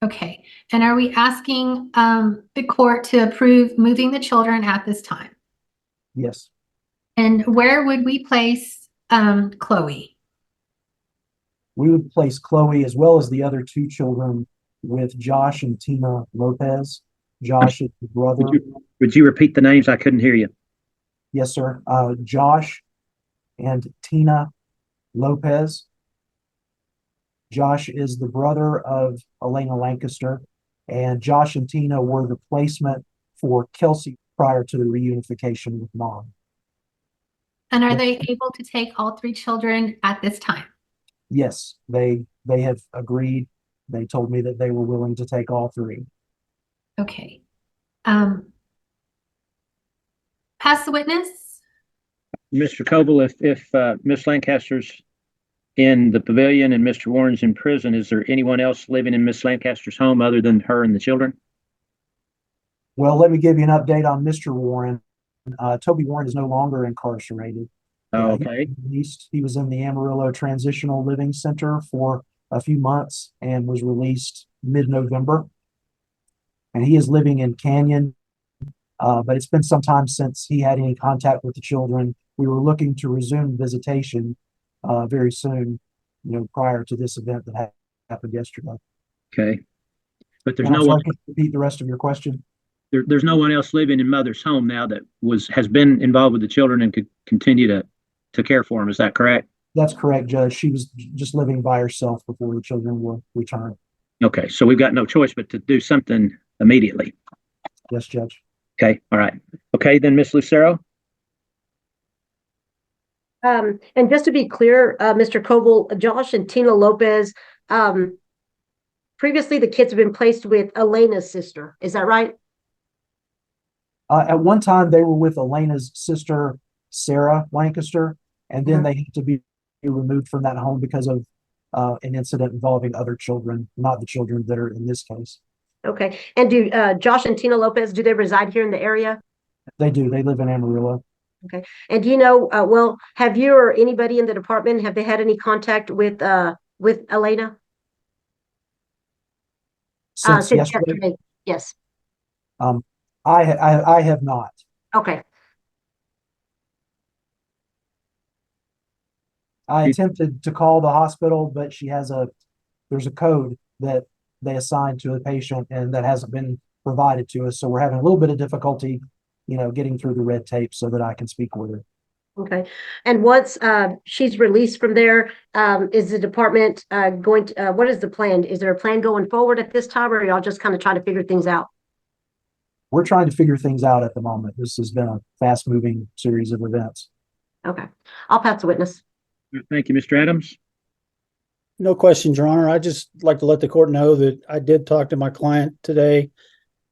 Okay. And are we asking the court to approve moving the children at this time? Yes. And where would we place Chloe? We would place Chloe as well as the other 2 children with Josh and Tina Lopez. Josh is the brother. Would you repeat the names? I couldn't hear you. Yes, sir. Josh and Tina Lopez. Josh is the brother of Elena Lancaster, and Josh and Tina were the placement for Kelsey prior to the reunification with mom. And are they able to take all 3 children at this time? Yes, they have agreed. They told me that they were willing to take all 3. Okay. Pass the witness. Mr. Koval, if Miss Lancaster's in the pavilion and Mr. Warren's in prison, is there anyone else living in Miss Lancaster's home other than her and the children? Well, let me give you an update on Mr. Warren. Toby Warren is no longer incarcerated. Oh, okay. He was in the Amarillo Transitional Living Center for a few months and was released mid-November. And he is living in Canyon, but it's been some time since he had any contact with the children. We were looking to resume visitation very soon, prior to this event that happened yesterday. Okay. But there's And no I'm one. sorry, can you repeat the rest of your question? There's no one else living in mother's home now that has been involved with the children and could continue to care for them. Is that correct? That's correct, Judge. She was just living by herself before the children were returned. Okay. So we've got no choice but to do something immediately. Yes, Judge. Okay. All right. Okay. Then Miss Lucero. And just to be clear, Mr. Koval, Josh and Tina Lopez, previously the kids have been placed with Elena's sister. Is that right? At one time, they were with Elena's sister, Sarah Lancaster, and then they had to be removed from that home because of an incident involving other children, not the children that are in this case. Okay. And do Josh and Tina Lopez, do they reside here in the area? They do. They live in Amarillo. Okay. And do you know, well, have you or anybody in the department, have they had any contact with Elena? Since yesterday? Yes. I have not. Okay. I attempted to call the hospital, but there's a code that they assign to a patient and that hasn't been provided to us. So we're having a little bit of difficulty, getting through the red tape so that I can speak with her. Okay. And once she's released from there, is the department going to, what is the plan? Is there a plan going forward at this time, or are y'all just kind of trying to figure things out? We're trying to figure things out at the moment. This has been a fast moving series of events. Okay. I'll pass the witness. Thank you, Mr. Adams. No questions, Your Honor. I just like to let the court know that I did talk to my client today.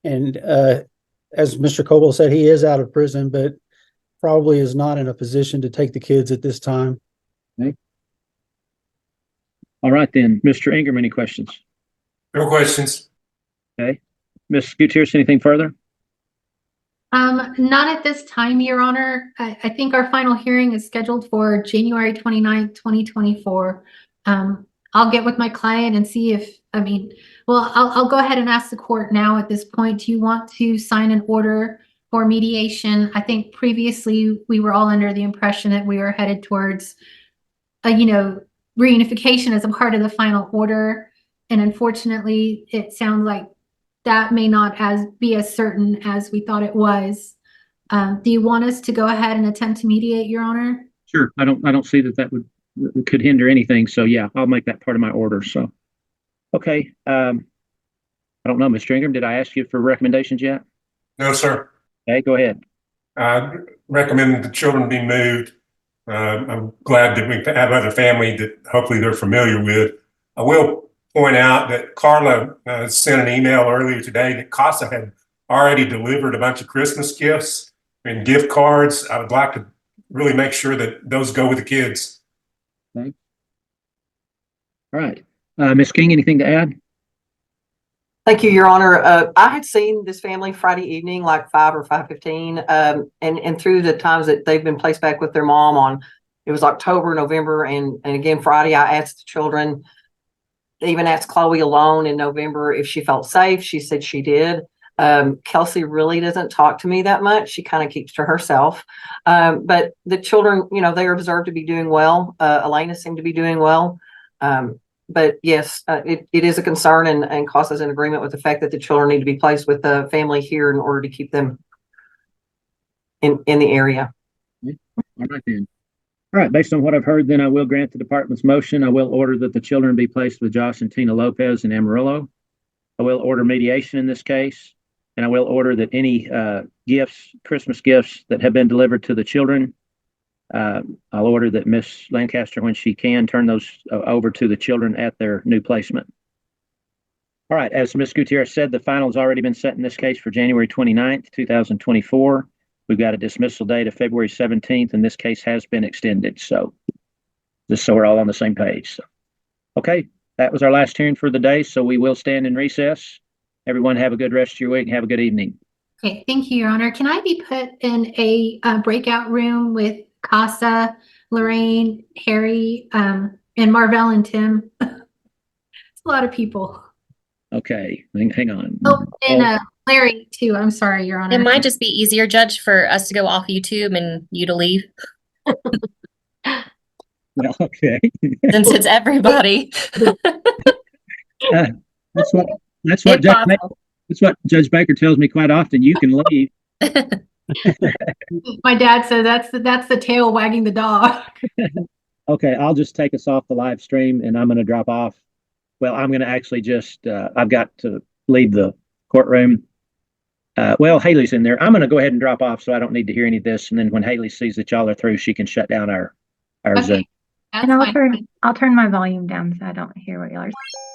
And as Mr. Koval said, he is out of prison, but probably is not in a position to take the kids at this time. Okay. All right, then. Mr. Ingram, any questions? No questions. Okay. Ms. Gutierrez, anything further? Not at this time, Your Honor. I think our final hearing is scheduled for January 29th, 2024. I'll get with my client and see if, I'll go ahead and ask the court now at this point. Do you want to sign an order for mediation? I think previously we were all under the impression that we were headed towards, reunification as a part of the final order. And unfortunately, it sounds like that may not be as certain as we thought it was. Do you want us to go ahead and attempt to mediate, Your Honor? Sure. I don't see that could hinder anything. So yeah, I'll make that part of my order. So, okay. I don't know, Mr. Ingram, did I ask you for recommendations yet? No, sir. Okay, go ahead. I recommend the children be moved. I'm glad that we have other family that hopefully they're familiar with. I will point out that Carla sent an email earlier today that CASA had already delivered a bunch of Christmas gifts and gift cards. I would like to really make sure that those go with the kids. Okay. All right. Ms. King, anything to add? Thank you, Your Honor. I had seen this family Friday evening, like 5 or 5:15, and through the times that they've been placed back with their mom it was October, November, and again Friday, I asked the children, even asked Chloe alone in November if she felt safe. She said she did. Kelsey really doesn't talk to me that much. She kind of keeps to herself. But the children, they are observed to be doing well. Elena seemed to be doing well. But yes, it is a concern, and CASA is in agreement with the fact that the children need to be placed with the family here in order to keep them in the area. All right, then. All right, based on what I've heard, then I will grant the department's motion. I will order that the children be placed with Josh and Tina Lopez in Amarillo. I will order mediation in this case, and I will order that any Christmas gifts that have been delivered to the children, I'll order that Miss Lancaster, when she can, turn those over to the children at their new placement. All right, as Ms. Gutierrez said, the final has already been set in this case for January 29th, 2024. We've got a dismissal date of February 17th, and this case has been extended. So just so we're all on the same page. So, okay, that was our last hearing for the day. So we will stand in recess. Everyone have a good rest of your week and have a good evening. Okay, thank you, Your Honor. Can I be put in a breakout room with CASA, Lorraine, Harry, and Marvell and Tim? It's a lot of people. Okay, hang on. Oh, and Larry too. I'm sorry, Your Honor. It might just be easier, Judge, for us to go off YouTube and you to leave. Well, okay. Since it's everybody. That's what Judge Baker tells me quite often. You can leave. My dad says that's the tail wagging the dog. Okay, I'll just take us off the live stream and I'm going to drop off. Well, I'm going to actually just, I've got to leave the courtroom. Well, Haley's in there. I'm going to go ahead and drop off so I don't need to hear any of this. And then when Haley sees that y'all are through, she can shut down our Zoom. And I'll turn my volume down so I don't hear what y'all are saying.